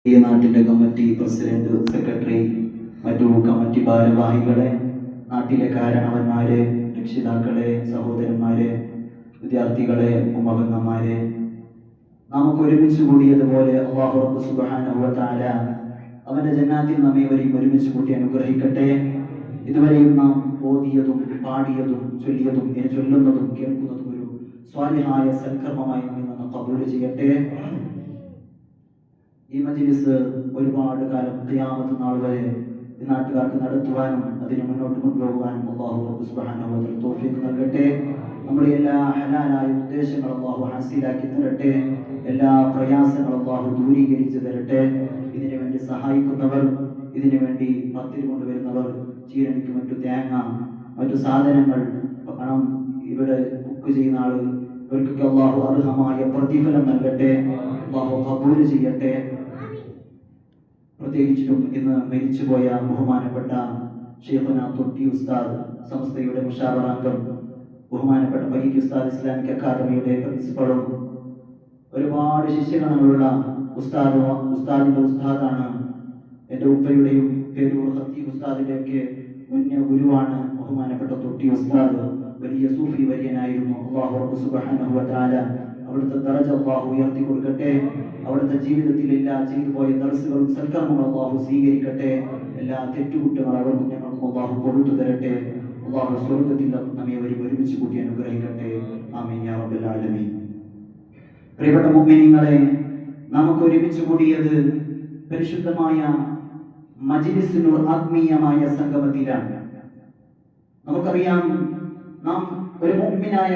ഈ നാട്ടിലെ committee president, secretary, മറ്റു കമ്മിറ്റി ഭാരവാഹികളെ, നാട്ടിലെ കാരണവന്മാരെ, രക്ഷിതാക്കളെ, സഹോദരന്മാരെ, വിദ്യാർത്ഥികളെ, ഉമ്മബന്ധന്മാരെ, നമുക്ക് ഒരുമിച്ച് കൂടിയതുപോലെ അല്ലാഹു റബ്ബ് സുബ്ഹാനഹു വ തആല അവന്റെ ജന്നാത്തിൽ നമ്മേവരെയും ഒരുമിച്ച് കൂട്ടി അനുഗ്രഹിക്കട്ടെ. ഇതുവരെയും നാം ഓതിയതും പാടിയതും ചൊല്ലിയതും ഇനി ചൊല്ലുന്നതും കേൾക്കുന്നതും ഒരു സ്വാലിഹായ സൽക്കർമ്മമായി നമ്മിൽ നിന്ന് ഖബൂൽ ചെയ്യട്ടെ. ഈ മജ്ലിസ് ഒരുപാട് കാലം ഖിയാമത്ത് നാൾ വരെ ഈ നാട്ടുകാർക്ക് നടത്തുവാനും അതിന് മുന്നോട്ട് കൊണ്ടുപോകുവാനും അല്ലാഹു റബ്ബ് സുബ്ഹാനഹു വ തആല തൗഫീഖ് നൽകട്ടെ. നമ്മുടെ എല്ലാ ഹലാലായ ഉദ്ദേശങ്ങളും അല്ലാഹു ഹാസിലാക്കി തരട്ടെ. എല്ലാ പ്രയാസങ്ങളും അല്ലാഹു ദൂരീകരിച്ച് തരട്ടെ. ഇതിനു വേണ്ടി സഹായിക്കുന്നവർ, ഇതിനു വേണ്ടി പത്തിരി കൊണ്ടുവരുന്നവർ, ചീരണിക്ക് മറ്റു തേങ്ങ, മറ്റു സാധനങ്ങൾ, പണം ഇവിടെ ബുക്ക് ചെയ്യുന്ന ആള്, ഇവർക്കൊക്കെ അല്ലാഹു അർഹമായ പ്രതിഫലം നൽകട്ടെ. അല്ലാഹു ഖബൂൽ ചെയ്യട്ടെ. പ്രത്യേകിച്ചും ഇന്ന് മരിച്ചുപോയ ബഹുമാനപ്പെട്ട ഷെയ്ഖുന തൊട്ടി ഉസ്താദ്, സംസ്ഥയുടെ മുഷാവറ അംഗം, ബഹുമാനപ്പെട്ട ബഹീഖ് ഉസ്താദ് ഇസ്ലാമിക് അക്കാദമിയുടെ പ്രിൻസിപ്പളും ഒരുപാട് ശിഷ്യഗണങ്ങളുള്ള ഉസ്താദിന്റെ ഉസ്താദാണ്. എൻ്റെ ഉപ്പയുടെയും പേരൂർ ഖത്തീബ് ഉസ്താദിന്റെ ഒക്കെ മുന്യ ഗുരുവാണ് ബഹുമാനപ്പെട്ട തൊട്ടി ഉസ്താദ്. വലിയ സൂഫി വര്യനായിരുന്നു. അല്ലാഹു റബ്ബ് സുബ്ഹാനഹു വ തആല അവിടുത്തെ ദറജ അല്ലാഹു ഉയർത്തി കൊടുക്കട്ടെ. അവിടുത്തെ ജീവിതത്തിൽ എല്ലാ ചെയ്തു പോയ ദർസുകളും സൽക്കർമ്മങ്ങളും അല്ലാഹു സ്വീകരിക്കട്ടെ. എല്ലാ തെറ്റുകുറ്റങ്ങളും അവർക്കും ഞങ്ങൾക്കും അല്ലാഹു പൊറുത്തു തരട്ടെ. അല്ലാഹു സ്വർഗ്ഗത്തിൽ നമ്മെ ഒരുമിച്ച് കൂട്ടി അനുഗ്രഹിക്കട്ടെ. ആമീൻ യാ റബ്ബൽ ആലമീൻ. പ്രിയപ്പെട്ട മുഅ്മിനീങ്ങളെ, നമുക്ക് ഒരുമിച്ച് കൂടിയത് പരിശുദ്ധമായ മജ്ലിസിനൂർ ആത്മീയമായ സംഗമത്തിലാണ്. നമുക്കറിയാം, നാം ഒരു മുഅ്മിനായ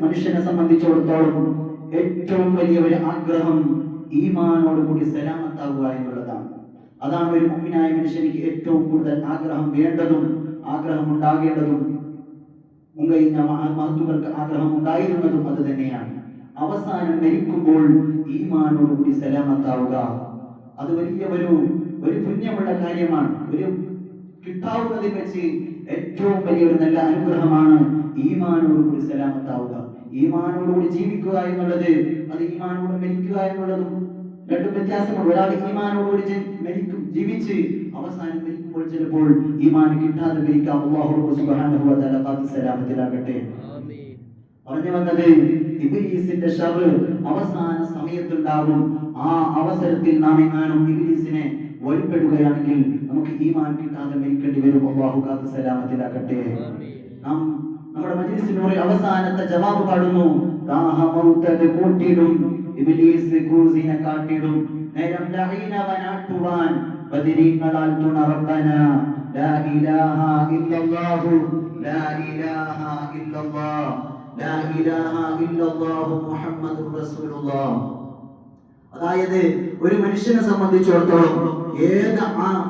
മനുഷ്യനെ സംബന്ധിച്ചിടത്തോളം ഏറ്റവും വലിയ ഒരു ആഗ്രഹം ഈമാനോട് കൂടി സലാമത്താവുക എന്നുള്ളതാണ്. അതാണ് ഒരു മുഅ്മിനായ മനുഷ്യനിക്ക് ഏറ്റവും കൂടുതൽ ആഗ്രഹം വേണ്ടതും ആഗ്രഹം ഉണ്ടാകേണ്ടതും. മുൻകഴിഞ്ഞ മഹത്തുക്കൾക്ക് ആഗ്രഹം ഉണ്ടായിരുന്നതും അത് തന്നെയാണ്. അവസാനം മരിക്കുമ്പോൾ ഈമാനോട് കൂടി സലാമത്താവുക, അത് വലിയ ഒരു പുണ്യമുള്ള കാര്യമാണ്. ഒരു കിട്ടാവുന്നതിൽ വെച്ച് ഏറ്റവും വലിയൊരു നല്ല അനുഗ്രഹമാണ് ഈമാനോടുകൂടി സലാമത്താവുക. ഈമാനോടുകൂടി ജീവിക്കുക എന്നുള്ളത്, അത് ഈമാനോട് മരിക്കുക എന്നുള്ളതും രണ്ടും വ്യത്യാസമാണ്. ഒരാൾ ഈമാനോടുകൂടി ജീവിച്ച് അവസാനം മരിക്കുമ്പോൾ ചിലപ്പോൾ ഈമാൻ കിട്ടാതെ മരിക്കാം. അല്ലാഹു സുബ്ഹാനഹു വ തആല കാത്ത് സലാമത്തിലാകട്ടെ. പറഞ്ഞു വന്നത്, ഇബ്ലീസിന്റെ ശർറ് അവസാന സമയത്തുണ്ടാകും. ആ അവസരത്തിൽ നാം എങ്ങാനും ഇബ്ലീസിനെ വഴിപ്പെടുകയാണെങ്കിൽ നമുക്ക് ഈമാൻ കിട്ടാതെ മരിക്കേണ്ടി വരും. അല്ലാഹു കാത്ത് സലാമത്തിലാകട്ടെ. നാം നമ്മുടെ മജ്ലിസിനൂറിൽ അവസാനത്തെ ജവാബ് പാടുന്നു. കൂട്ടിടും ഇബ്ലീസ് കൂസിനെ കാട്ടിടും, നേരം ലഈനവനാട്ടുവാൻ ബദരീങ്ങളാൽ തുണ റബ്ബന ലാ ഇലാഹ ഇല്ലല്ലാഹു ലാ ഇലാഹ ഇല്ലല്ലാഹ് ലാ ഇലാഹ ഇല്ലല്ലാഹു മുഹമ്മദുർ റസൂലുള്ളാഹ്. അതായത് ഒരു മനുഷ്യനെ സംബന്ധിച്ചിടത്തോളം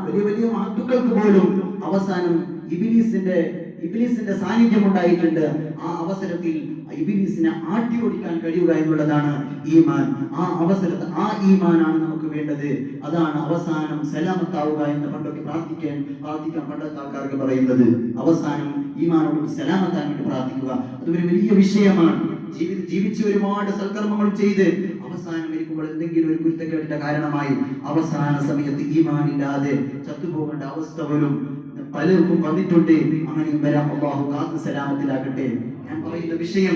വലിയ വലിയ മഹത്തുക്കൾക്ക് പോലും അവസാനം ഇബ്ലീസിന്റെ സാന്നിധ്യം ഉണ്ടായിട്ടുണ്ട്. ആ അവസരത്തിൽ ഇബ്ലീസിനെ ആട്ടി ഓടിക്കാൻ കഴിയുക എന്നുള്ളതാണ് ഈമാൻ. ആ അവസരത്തിൽ ആ ഈമാനാണ് നമുക്ക് വേണ്ടത്. അതാണ് അവസാനം സലാമത്താവുക എന്ന് പണ്ടൊക്കെ പ്രാർത്ഥിക്കാൻ പണ്ടത്തെ ആൾക്കാർക്ക് പറയുന്നത്. അവസാനം ഈമാനോട് സലാമത്താൻ വേണ്ടി പ്രാർത്ഥിക്കുക, അതൊരു വലിയ വിഷയമാണ്. ജീവിച്ച് ഒരുപാട് സൽക്കർമ്മങ്ങൾ ചെയ്ത് അവസാനം മരിക്കുമ്പോൾ എന്തെങ്കിലും ഒരു കുരുത്തക്കേടിന്റെ കാരണമായി അവസാന സമയത്ത് ഈമാനില്ലാതെ ചത്തുപോകേണ്ട അവസ്ഥ പോലും പലർക്കും വന്നിട്ടുണ്ട്. അങ്ങനെയും വരാം. അല്ലാഹു കാത്ത് സലാമത്തിലാകട്ടെ. ഞാൻ പറയുന്ന വിഷയം,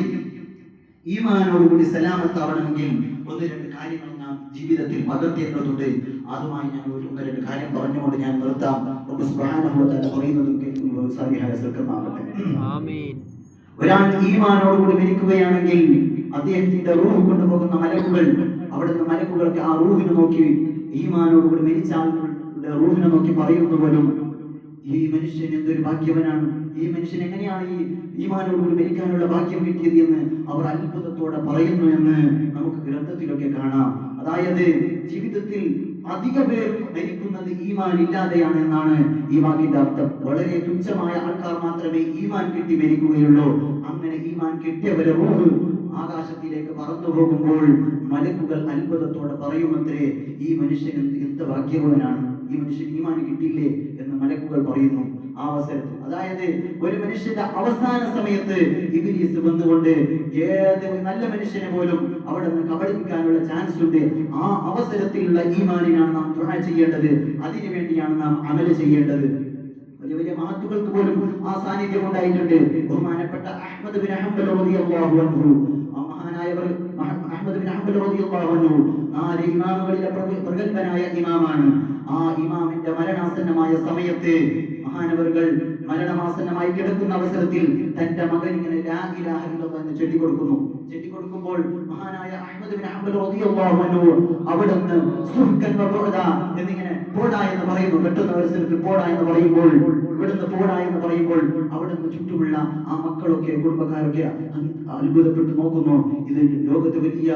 ഈമാനോടുകൂടി സലാമത്താവണമെങ്കിൽ ഒന്ന് രണ്ട് കാര്യങ്ങൾ നാം ജീവിതത്തിൽ പകർത്തേണ്ടതുണ്ട്. അതുമായി ഞാൻ ഒന്ന് രണ്ട് കാര്യം പറഞ്ഞുകൊണ്ട് ഞാൻ നിർത്താം. റബ്ബ് സുബ്ഹാനഹു വ തആല പറയുന്നതും കേൾക്കുന്നതും സാലിഹായ സൽക്കർമ്മമാകട്ടെ. ആമീൻ. ഒരാൾ ഈമാനോടുകൂടി മരിക്കുകയാണെങ്കിൽ അദ്ദേഹത്തിന്റെ റൂഹ് കൊണ്ടുപോകുന്ന മലക്കുകൾ, അവിടുന്ന് മലക്കുകൾക്ക് ആ റൂഹിനെ നോക്കി, ഈമാനോടുകൂടി മരിച്ച ആളുകളുടെ റൂഹിനെ നോക്കി പറയുന്നു പോലും, ഈ മനുഷ്യൻ എന്തൊരു ഭാഗ്യവനാണ്, ഈ മനുഷ്യൻ എങ്ങനെയാണ് ഈ ഈമാനോടുകൂടി മരിക്കാനുള്ള ഭാഗ്യം കിട്ടിയത് എന്ന് അവർ അത്ഭുതത്തോടെ പറയുന്നു എന്ന് നമുക്ക് ഗ്രന്ഥത്തിലൊക്കെ കാണാം. അതായത് ജീവിതത്തിൽ അധിക പേർ മരിക്കുന്നത് ഈമാൻ ഇല്ലാതെയാണ് എന്നാണ് ഈ വാക്കിന്റെ അർത്ഥം. വളരെ തുച്ഛമായ ആൾക്കാർ മാത്രമേ ഈമാൻ കിട്ടി മരിക്കുകയുള്ളൂ. അങ്ങനെ ഈമാൻ കിട്ടിയവരെ റൂഹ് ആകാശത്തിലേക്ക് പറന്നു പോകുമ്പോൾ മലക്കുകൾ അത്ഭുതത്തോടെ പറയുമത്രേ, ഈ മനുഷ്യൻ എന്ത് ഭാഗ്യവാനാണ്, ഈ മനുഷ്യൻ ഈമാൻ കിട്ടിയില്ലേ എന്ന് മലക്കുകൾ പറയുന്നു. ആ അവസരത്തിൽ, അതായത് ഒരു മനുഷ്യന്റെ അവസാന സമയത്ത് ഇബ്ലീസ് വന്നുകൊണ്ട് ഏത് നല്ല മനുഷ്യനെ പോലും അവിടെ നിന്ന് കബളിപ്പിക്കാനുള്ള ചാൻസ് ഉണ്ട്. ആ അവസരത്തിലുള്ള ഈമാനിനാണ് നാം ദുആ ചെയ്യേണ്ടത്. അതിനു വേണ്ടിയാണ് നാം അമൽ ചെയ്യേണ്ടത്. വലിയ വലിയ മഹത്തുക്കൾക്ക് പോലും ആ സാന്നിധ്യം ഉണ്ടായിട്ടുണ്ട്. ബഹുമാനപ്പെട്ട അഹ്മദ് ബിൻ ഹംബൽ റളിയല്ലാഹു അൻഹു, ആ മഹാനായ അഹ്മദ് ബിൻ ഹംബൽ റളിയല്ലാഹു അൻഹു 4 ഇമാമുകളിലെ പ്രഗൽഭനായ ഇമാമാണ്. ആ ഇമാമിന്റെ മരണാസന്നമായ സമയത്ത് മഹാനവറുകൾ മരണമാസന്നമായി കിടക്കുന്ന അവസരത്തിൽ തന്റെ മകൻ ഇങ്ങനെ ലാ ഇലാഹ ഇല്ലല്ലാഹ് എന്ന് ചൊല്ലിക്കൊടുക്കുമ്പോൾ മഹാനായ അഹ്മദ് ബിൻ ഹംബൽ റളിയല്ലാഹു അൻഹു അവിടുന്ന് സുഹ്കൻ വ ബുഅദ എന്നിങ്ങനെ പോടാ എന്ന് പറയുന്നു. പെട്ടെന്ന് അവസരത്തിൽ പോടാ എന്ന് പറയുമ്പോൾ, ഇവിടുന്ന് പോടാ എന്ന് പറയുമ്പോൾ അവിടുന്ന് ചുറ്റുമുള്ള ആ മക്കളൊക്കെ കുടുംബക്കാരൊക്കെ അത്ഭുതപ്പെട്ട് നോക്കുന്നു. ഇത് ലോകത്ത് വലിയ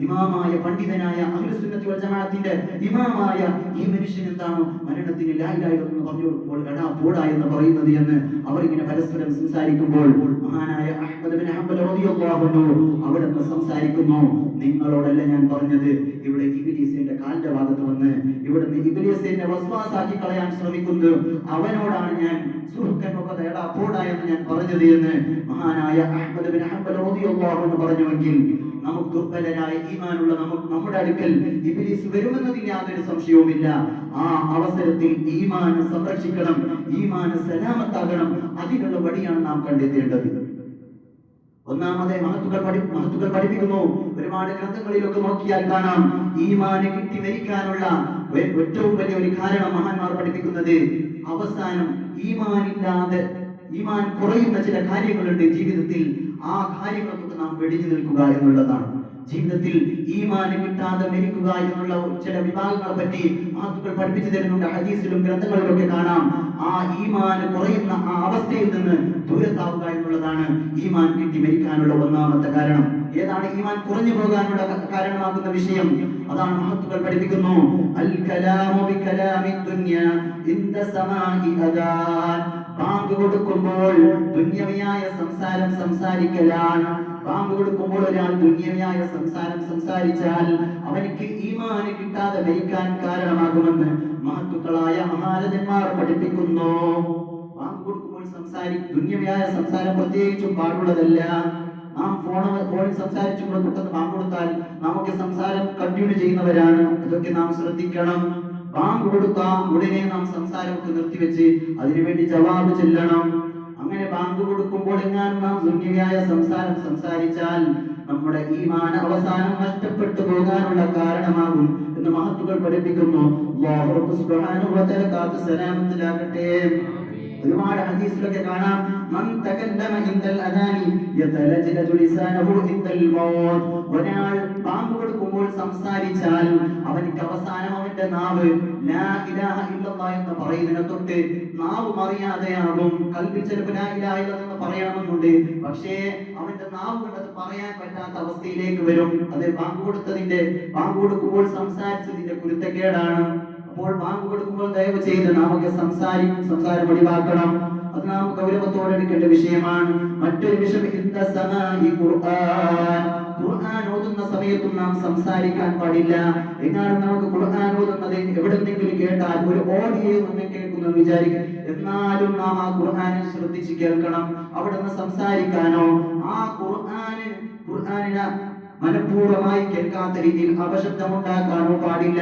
ഇമാമായ പണ്ഡിതനായ അഹ്ലുസ് സുന്നത്തി വൽ ജമാഅത്തിന്റെ ഇമാമായ ഈ മനുഷ്യൻ എന്താണ് മരണത്തിന് ലാ ഇലാഹ ഇല്ലല്ലാഹ് എന്ന് പറഞ്ഞു കൊടുക്കുമ്പോൾ എടാ പോടാ എന്ന് പറയുന്നത് എന്ന് അവരിങ്ങനെ പരസ്പരം സംസാരിക്കുമ്പോൾ മഹാനായ അഹ്മദ് ബിൻ ഹംബൽ റളിയല്ലാഹു അൻഹു അവിടുന്ന് സംസാരിക്കുന്നു, നിങ്ങളോടല്ല ഞാൻ പറഞ്ഞത്, ഇവിടെ ഇബ്ലീസിന്റെ കാലിന്റെ ഭാഗത്ത് വന്ന് ഇവിടുന്ന് ഇബ്ലീസിനെ വസ്വാസാക്കി കളയാൻ ശ്രമിക്കുന്നത് അവനോടാണ് ഞാൻ സുഹ്കൻ എടാ പോടാ എന്ന് ഞാൻ പറഞ്ഞത് എന്ന് മഹാനായ അഹ്മദ് ബിൻ ഹംബൽ റളിയല്ലാഹു അൻഹു പറഞ്ഞുവെങ്കിൽ നമുക്ക് ദുർബലരായ ഈമാനുള്ള നമ്മുടെ അടുക്കൽ ഇബ്ലീസ് വരുമെന്നതിൽ യാതൊരു സംശയവുമില്ല. ആ അവസരത്തിൽ ഈമാൻ സംരക്ഷിക്കണം, ഈമാൻ സലാമത്താകണം. അതിനുള്ള വഴിയാണ് നാം കണ്ടെത്തേണ്ടത്. ഒന്നാമതെ മഹത്തുക്കൾ പഠിപ്പിക്കുന്നു, ഒരുപാട് ഗ്രന്ഥങ്ങളിലൊക്കെ നോക്കിയാൽ കാണാം, ഈമാന് കിട്ടി മരിക്കാനുള്ള ഏറ്റവും വലിയൊരു കാരണം മഹാന്മാർ പഠിപ്പിക്കുന്നത് അവസാനം ഈമാൻ കുറയുന്ന ചില കാര്യങ്ങളുണ്ട് ജീവിതത്തിൽ. ആ കാര്യങ്ങളൊക്കെ നാം വെടിഞ്ഞു നിൽക്കുക എന്നുള്ളതാണ്. ജീവിതത്തിൽ ഈമാൻ കിട്ടാതെ മരിക്കുക എന്നുള്ള ചില വിഭാഗങ്ങളെ പറ്റി മഹത്തുക്കൾ പഠിപ്പിച്ചു തരുന്നുണ്ട്. ഹദീസിലും ഗ്രന്ഥങ്ങളിലൊക്കെ കാണാം. ആ ഈമാൻ കുറയുന്ന ആ അവസ്ഥയിൽ നിന്ന് ദൂരത്താവുക എന്നുള്ളതാണ് ഈമാൻ കിട്ടി മരിക്കാനുള്ള ഒന്നാമത്തെ കാരണം. ഏതാണ് ഈമാൻ കുറഞ്ഞു പോകാനുള്ള കാരണമാകുന്ന വിഷയം? അതാണ് മഹത്തുക്കൾ പഠിപ്പിക്കുന്നു, അൽ കലാമു ബി കലാമി ദുനിയ ഇൻദ സമാഇ അദാൻ. ബാങ്ക് കൊടുക്കുമ്പോൾ ദുനിയവിയായ സംസാരം സംസാരിക്കലാണ്. ബാങ്ക് കൊടുക്കുമ്പോൾ ഒരാൾ ദുനിയവിയായ സംസാരം സംസാരിച്ചാൽ അവനിക്ക് ഈമാൻ കിട്ടാതെ മരിക്കാൻ കാരണമാകുമെന്ന് മഹത്തുക്കളായ മഹാരഥന്മാർ പഠിപ്പിക്കുന്നു. ബാങ്ക് കൊടുക്കുമ്പോൾ ദുനിയവിയായ സംസാരം പ്രത്യേകിച്ചും പാടുള്ളതല്ല. നാം ഫോണിൽ സംസാരിച്ചുകൊണ്ട് പെട്ടെന്ന് ബാങ്ക് കൊടുത്താൽ നമുക്ക് സംസാരം കണ്ടിന്യൂ ചെയ്യുന്നവരാണ്. അതൊക്കെ നാം ശ്രദ്ധിക്കണം. ബാങ്ക് കൊടുത്താൽ ഉടനെ നാം സംസാരമൊക്കെ നിർത്തിവെച്ച് അതിനുവേണ്ടി ജവാബ് ചെല്ലണം. അങ്ങനെ ബാങ്ക് കൊടുക്കുമ്പോൾ എങ്ങാനും നാം ദുനിയവിയായ സംസാരം സംസാരിച്ചാൽ നമ്മുടെ ഈമാൻ അവസാനം നഷ്ടപ്പെട്ടു പോകാനുള്ള കാരണമാകും എന്ന് മഹത്തുക്കൾ പഠിപ്പിക്കുന്നു. അല്ലാഹു റബ്ബ് സുബ്ഹാനഹു വ തആല കാത്തു സലാമത്തിലാകട്ടെ. ഒരുപാട് ഹദീസിലൊക്കെ കാണാം, മൻ തകല്ലമ ഇൻദൽ അദാനി യതലജലജു ലിസാനഹു ഇൻദൽ മൗത്ത്. ഒരാൾ ബാങ്ക് കൊടുക്കുമ്പോൾ സംസാരിച്ചാൽ അവനിക്ക് അവസാനം അവന്റെ നാവ് ലാ ഇലാഹ ഇല്ലല്ലാഹ് എന്ന് പറയുന്നതിനെ തൊട്ട് നാവ് മറിയാതെയാകും. കൽബിൽ ചിലപ്പോൾ ലാ ഇലാഹ ഇല്ലല്ലാഹ് എന്ന് പറയണമെന്നുണ്ട്, പക്ഷേ അവന്റെ നാവ് കൊണ്ടത് പറയാൻ പറ്റാത്ത അവസ്ഥയിലേക്ക് വരും. അത് ബാങ്ക് കൊടുക്കുമ്പോൾ സംസാരിച്ചതിന്റെ കുരുത്തക്കേടാണ്. അപ്പോൾ ബാങ്ക് കൊടുക്കുമ്പോൾ ദയവ് ചെയ്ത് നമുക്ക് സംസാരം ഒഴിവാക്കണം. അത് നാം ഗൗരവത്തോടെ എടുക്കേണ്ട വിഷയമാണ്. മറ്റൊരു വിഷയം, ഖുർആൻ ഓതുന്ന സമയത്തും നാം സംസാരിക്കാൻ പാടില്ല. എങ്ങാനും നമുക്ക് ഖുർആൻ ഓതുന്നത് എവിടെന്നെങ്കിലും കേട്ടാൽ ഒരു ഓഡിയോ നമ്മൾ കേൾക്കുന്നു വിചാരിക്കും, എന്നാലും നാം ആ ഖുർആനെ ശ്രദ്ധിച്ച് കേൾക്കണം. അവിടെ നിന്ന് സംസാരിക്കാനോ ആ ഖുർആനിനെ മനഃപൂർവ്വമായി കേൾക്കാത്ത രീതിയിൽ അപശബ്ദമുണ്ടാക്കാനോ പാടില്ല.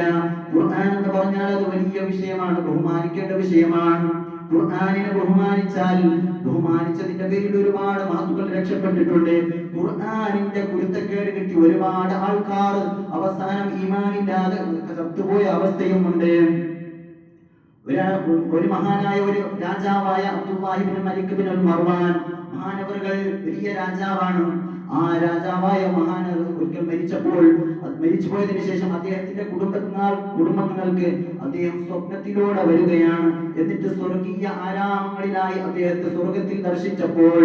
ഖുർആൻ എന്ന് പറഞ്ഞാൽ അത് വലിയ വിഷയമാണ്, ബഹുമാനിക്കേണ്ട വിഷയമാണ്. ഖുർആനിനെ ബഹുമാനിച്ചതിന്റെ പേരിൽ ഒരുപാട് മഹത്തുക്കൾ രക്ഷപ്പെട്ടിട്ടുണ്ട്. ഖുർആനിന്റെ കുരുത്തക്കേട് കിട്ടി ഒരുപാട് ആൾക്കാർ അവസാനം ഈമാനില്ലാതെ ചത്തുപോയ അവസ്ഥയുമുണ്ട്. ഒരു മഹാനായ ഒരു രാജാവായ അബ്ദുല്ലാഹി ഇബ്നു മലിക് ഇബ്നു മർവാൻ മഹാനവറുകൾ വലിയ രാജാവാണ്. ആ രാജാവായ മഹാനവർ ഒരിക്കൽ മരിച്ചുപോയതിനു ശേഷം അദ്ദേഹത്തിന്റെ കുടുംബങ്ങൾക്ക് അദ്ദേഹം സ്വപ്നത്തിലൂടെ വരികയാണ്. എന്നിട്ട് സ്വർഗീയ ആരാമങ്ങളിലായി അദ്ദേഹത്തെ സ്വർഗത്തിൽ ദർശിച്ചപ്പോൾ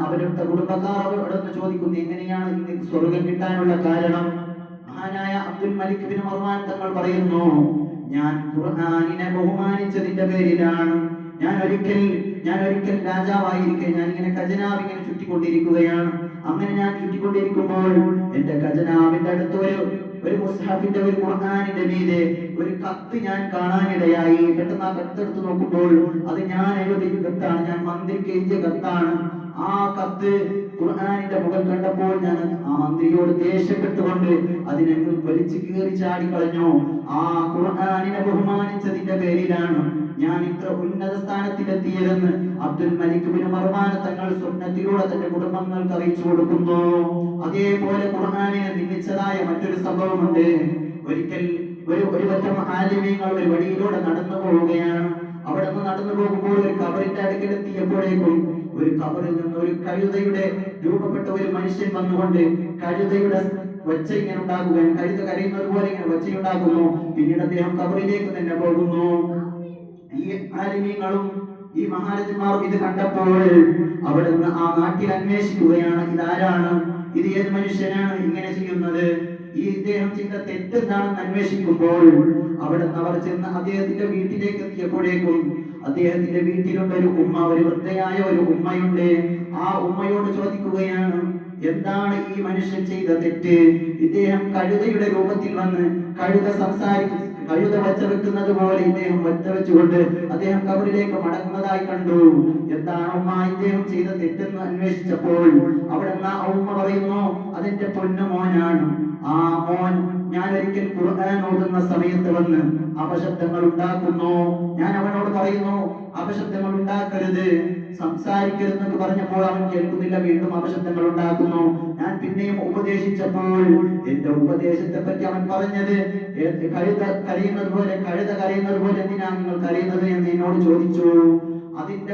അവരുടെ കുടുംബക്കാർ അവരോടൊന്ന് ചോദിക്കുന്നു, എങ്ങനെയാണ് നിങ്ങൾക്ക് സ്വർഗം കിട്ടാനുള്ള കാരണം? മഹാനായ അബ്ദുൽ മലിക് ബിൻ മർവാൻ തങ്ങൾ പറയുന്നു, ഞാൻ ഖുർആനിനെ ബഹുമാനിച്ചതിന്റെ പേരിലാണ്. ഞാൻ ഒരിക്കൽ രാജാവായിരിക്കെ ഞാൻ ഇങ്ങനെ ഖജനാവ് ഇങ്ങനെ ചുറ്റിക്കൊണ്ടിരിക്കുകയാണ്. അങ്ങനെ ഞാൻ ചുറ്റിക്കൊണ്ടിരിക്കുമ്പോൾ എന്റെ ഖജനാവിന്റെ അടുത്ത് ഒരു മുസ്ഹഫിന്റെ ഒരു ഖുർആനിന്റെ മീതെ ഒരു കത്ത് ഞാൻ കാണാനിടയായി. പെട്ടെന്ന് ആ കത്തെടുത്ത് നോക്കുമ്പോൾ അത് ഞാൻ എഴുതിയ കത്താണ്, ഞാൻ മന്ത്രിക്ക് എഴുതിയ കത്താണ്. ആ കത്ത് ഖുർആനിന്റെ മുകൾ കണ്ടപ്പോൾ ഞാൻ ആ മന്ത്രിയോട് ദേഷ്യപ്പെട്ടുകൊണ്ട് അതിനെ വലിച്ചു കീറി ചാടിക്കളഞ്ഞു. ആ ഖുർആനിനെ ബഹുമാനിച്ചതിന്റെ പേരിലാണ് ഞാൻ ഇത്ര ഉന്നത സ്ഥാനത്തിലെത്തിയതെന്ന് അബ്ദുൽ മലിക് ബിൻ മർവാൻ തങ്ങൾ സ്വപ്നത്തിലൂടെ തന്റെ കുടുംബങ്ങൾക്ക് അറിയിച്ചു കൊടുക്കുന്നു. അതേപോലെ ഖുർആനിനെ നിന്ദിച്ചതായ മറ്റൊരു സംഭവമുണ്ട്. ഒരിക്കൽ ഒരു പറ്റം ആലിമീങ്ങൾ ഒരു വഴിയിലൂടെ നടന്നു പോവുകയാണ്. അവിടെ നിന്ന് നടന്നു പോകുമ്പോൾ ഒരു കബറിന്റെ അടുക്കലെത്തിയപ്പോഴേക്കും ഒരു കബറിൽ നിന്ന് ഒരു കഴുതയുടെ രൂപപ്പെട്ട ഒരു മനുഷ്യൻ വന്നുകൊണ്ട് കഴുതയുടെ ഒച്ച ഇങ്ങനെ ഉണ്ടാക്കുകയും കഴുത കരയുന്നത് പോലെ ഇങ്ങനെ ഒച്ചയുണ്ടാക്കുന്നു. പിന്നീട് അദ്ദേഹം കബറിലേക്ക് തന്നെ പോകുന്നു. ഈ ആലിമീങ്ങളും ഈ മഹാരഥന്മാരും ഇത് കണ്ടപ്പോൾ അവിടെ നിന്ന് ആ നാട്ടിൽ അന്വേഷിക്കുകയാണ്, ഇതാരാണ്, ഇത് ഏത് മനുഷ്യനാണ് ഇങ്ങനെ ചെയ്യുന്നത്, ഈ ഇദ്ദേഹം ചെയ്ത തെറ്റെന്താണെന്ന് അന്വേഷിക്കുമ്പോൾ അവിടെ നിന്ന് അവർ ചെന്ന് അദ്ദേഹത്തിന്റെ വീട്ടിലേക്ക് എത്തിയപ്പോഴേക്കും അദ്ദേഹത്തിന്റെ വീട്ടിലുള്ള ഒരു ഉമ്മ, ഒരു വൃദ്ധയായ ഒരു ഉമ്മയുണ്ട്. ആ ഉമ്മയോട് ചോദിക്കുകയാണ്, എന്താണ് ഈ മനുഷ്യൻ ചെയ്ത തെറ്റ്? ഇദ്ദേഹം കഴുതയുടെ രൂപത്തിൽ വന്ന് കഴുത വച്ച വെക്കുന്നത് പോലെ ഇദ്ദേഹം വച്ച വെച്ചുകൊണ്ട് അദ്ദേഹം കബറിലേക്ക് മടങ്ങുന്നതായി കണ്ടു. എന്താണ് ഉമ്മ ഇദ്ദേഹം ചെയ്ത തെറ്റെന്ന് അന്വേഷിച്ചപ്പോൾ അവിടെ നിന്ന് ആ ഉമ്മ പറയുന്നു, അതെന്റെ പൊന്നു മോനാണ്. ആ മോൻ ഞാൻ ഒരിക്കൽ ഖുർആൻ ഓതുന്ന സമയത്ത് വന്ന് അപശബ്ദങ്ങൾ ഉണ്ടാക്കുന്നു. ഞാൻ അവനോട് പറയുന്നു, അപശബ്ദങ്ങൾ ഉണ്ടാക്കരുത്, സംസാരിക്കരുതെന്ന് പറഞ്ഞപ്പോൾ അവൻ കേൾക്കുന്നില്ല, വീണ്ടും അപശബ്ദങ്ങൾ ഉണ്ടാക്കുന്നു. ഞാൻ പിന്നെയും ഉപദേശിച്ചപ്പോൾ എന്റെ ഉപദേശത്തെ പറ്റി അവൻ പറഞ്ഞത്, കഴുത കരയുന്നത് പോലെ എന്തിനാ നിങ്ങൾ കരയുന്നത് എന്ന് എന്നോട് ചോദിച്ചു. അതിന്റെ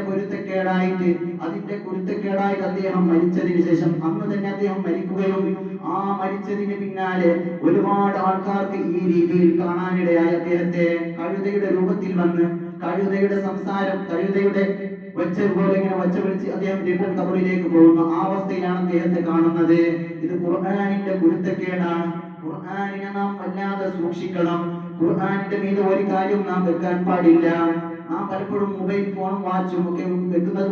കുരുത്തക്കേടായിട്ട് അദ്ദേഹം മരിച്ചതിന് ശേഷം അന്ന് തന്നെ അദ്ദേഹം മരിക്കുകയും ആ മരിച്ചതിന് പിന്നാലെ ഒരുപാട് ആൾക്കാർക്ക് ഈ രീതിയിൽ കാണാനിടയായി. അദ്ദേഹത്തെ കഴുതയുടെ രൂപത്തിൽ വന്ന് കഴുതയുടെ സംസാരം, കഴുതയുടെ ഒച്ച പോലെ ഇങ്ങനെ ഒച്ച വിളിച്ച് അദ്ദേഹം വീണ്ടും കബറിലേക്ക് പോകുന്നു. ആ അവസ്ഥയിലാണ് അദ്ദേഹത്തെ കാണുന്നത്. ഇത് ഖുർആനിന്റെ കുരുത്തക്കേടാണ്. ഖുർആനിനെ നാം വല്ലാതെ സൂക്ഷിക്കണം. ഖുർആനിന്റെ മീതെ ഒരു കാര്യം നാം വെക്കാൻ പാടില്ല. നാം പലപ്പോഴും മൊബൈൽ ഫോണും വാച്ചും ഒക്കെ വെക്കുന്നത്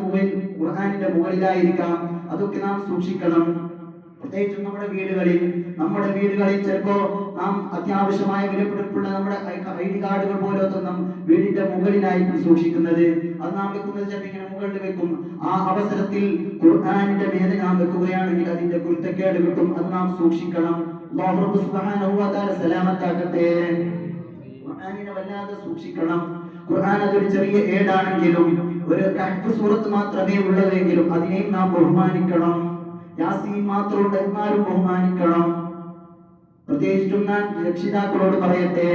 ഖുർആനിന്റെ മുകളിലായിരിക്കാം. അതൊക്കെ നാം സൂക്ഷിക്കണം. പ്രത്യേകിച്ചും നമ്മുടെ വീടുകളിൽ ചിലപ്പോ നാം അത്യാവശ്യമായ വിലപിടിപ്പുള്ള നമ്മുടെ ID കാർഡുകൾ പോലത്തെ നാം വീടിന്റെ മുകളിലായിരിക്കും സൂക്ഷിക്കുന്നത്. അത് നാം വെക്കുന്നത് ചിലപ്പോൾ ഇങ്ങനെ മുകളിൽ വെക്കും. ആ അവസരത്തിൽ ഖുർആനിന്റെ മേലെ നാം വെക്കുകയാണെങ്കിൽ അതിന്റെ കുരുത്തക്കേട് കിട്ടും. അത് നാം സൂക്ഷിക്കണം. അല്ലാഹു സുബ്ഹാനഹു വ തആല സലാമത്താക്കട്ടെ. ഖുർആനിനെ വല്ലാതെ സൂക്ഷിക്കണം. ഖുർആൻ അതൊരു ചെറിയ ഏടാണെങ്കിലും ഒരു കഹ്ഫ് സൂറത്ത് മാത്രമേ ഉള്ളതെങ്കിലും അതിനെയും നാം ബഹുമാനിക്കണം. യാസീൻ മാത്രമുണ്ട് എന്നാലും ബഹുമാനിക്കണം. പ്രത്യേകിച്ചും ഞാൻ രക്ഷിതാക്കളോട് പറയട്ടെ,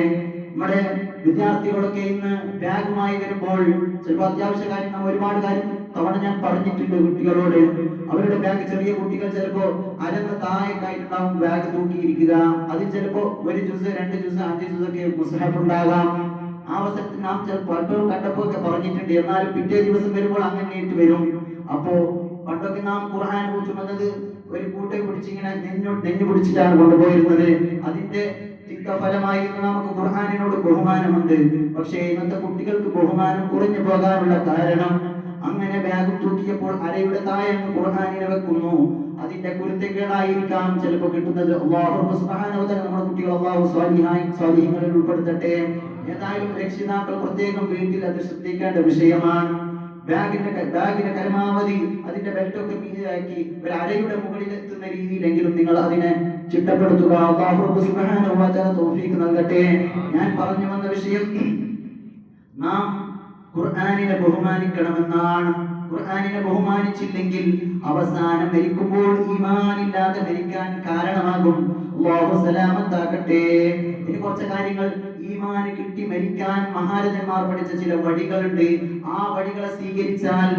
നമ്മുടെ വിദ്യാർത്ഥികളൊക്കെ ഇന്ന് ബാഗുമായി വരുമ്പോൾ ചിലപ്പോൾ അത്യാവശ്യ കാര്യം നാം ഒരുപാട് കാര്യം തവണ ഞാൻ പറഞ്ഞിട്ടുണ്ട് കുട്ടികളോട്. അവരുടെ ബാഗ്, ചെറിയ കുട്ടികൾ ചിലപ്പോ അരന്ന് താഴേക്കായിട്ടുണ്ടാവും ബാഗ് തൂക്കിയിരിക്കുക. അതിൽ ചിലപ്പോ 1 ജുസ് 2 ജുസ് 5 ജുസ് ഒക്കെ മുസ്ഹഫ് ഉണ്ടാകാം. ആ അവസരത്തിൽ നാം ചിലപ്പോൾ കണ്ടപ്പോ ഒക്കെ പറഞ്ഞിട്ടുണ്ട്. എന്നാൽ പിറ്റേ ദിവസം വരുമ്പോൾ അങ്ങനെ വരും. അപ്പോ പണ്ടൊക്കെ നാം ഖുർആൻ ചുമന്നത് ഒരു കൂട്ടം പിടിച്ച് ഇങ്ങനെ നെഞ്ഞു പിടിച്ചിട്ടാണ് കൊണ്ടുപോയിരുന്നത്. അതിന്റെ ഫലമായി നമുക്ക് ഖുർആനിനോട് ബഹുമാനമുണ്ട്. പക്ഷേ ഇന്നത്തെ കുട്ടികൾക്ക് ബഹുമാനം കുറഞ്ഞു പോകാനുള്ള കാരണം അങ്ങനെ ബാഗ് തൂക്കിയപ്പോൾ അരയുടെ താഴെ ഖുർആനിനെ വെക്കുന്നു. അതിന്റെ കുരുത്തക്കേടായിരിക്കാം ചിലപ്പോൾ കിട്ടുന്നത്. അല്ലാഹു സുബ്ഹാനഹു വ തആല നമ്മുടെ കുട്ടികൾ അല്ലാഹു സ്വാലിഹീങ്ങളിൽ ഉൾപ്പെടുത്തട്ടെ. ഏതായാലും രക്ഷിതാക്കൾ പ്രത്യേകം വീട്ടിൽ അത് ശ്രദ്ധിക്കേണ്ട വിഷയമാണ്. ബാഗിന്റെ പരമാവധി അതിന്റെ ബെൽറ്റൊക്കെ മീതിയാക്കി ഒരു അരയുടെ മുകളിൽ എത്തുന്ന രീതിയിലെങ്കിലും നിങ്ങൾ അതിനെ ചിട്ടപ്പെടുത്തുക. അല്ലാഹു സുബ്ഹാനഹു വ തആല തൗഫീഖ് നൽകട്ടെ. ഞാൻ പറഞ്ഞു വന്ന വിഷയം നാം ഖുർആനിനെ ബഹുമാനിക്കണമെന്നാണ്. ഖുർആനിനെ ബഹുമാനിച്ചില്ലെങ്കിൽ അവസാനം മരിക്കുമ്പോൾ ഈമാനില്ലാതെ മരിക്കാൻ കാരണമാകും. അല്ലാഹു സലാമത്താക്കട്ടെ. ഇനി കുറച്ച് കാര്യങ്ങൾ ഈമാൻ കിട്ടി മരിക്കാൻ മഹാരഥന്മാർ പഠിച്ച ചില വഴികളുണ്ട്. ആ വഴികളെ സ്വീകരിച്ചാൽ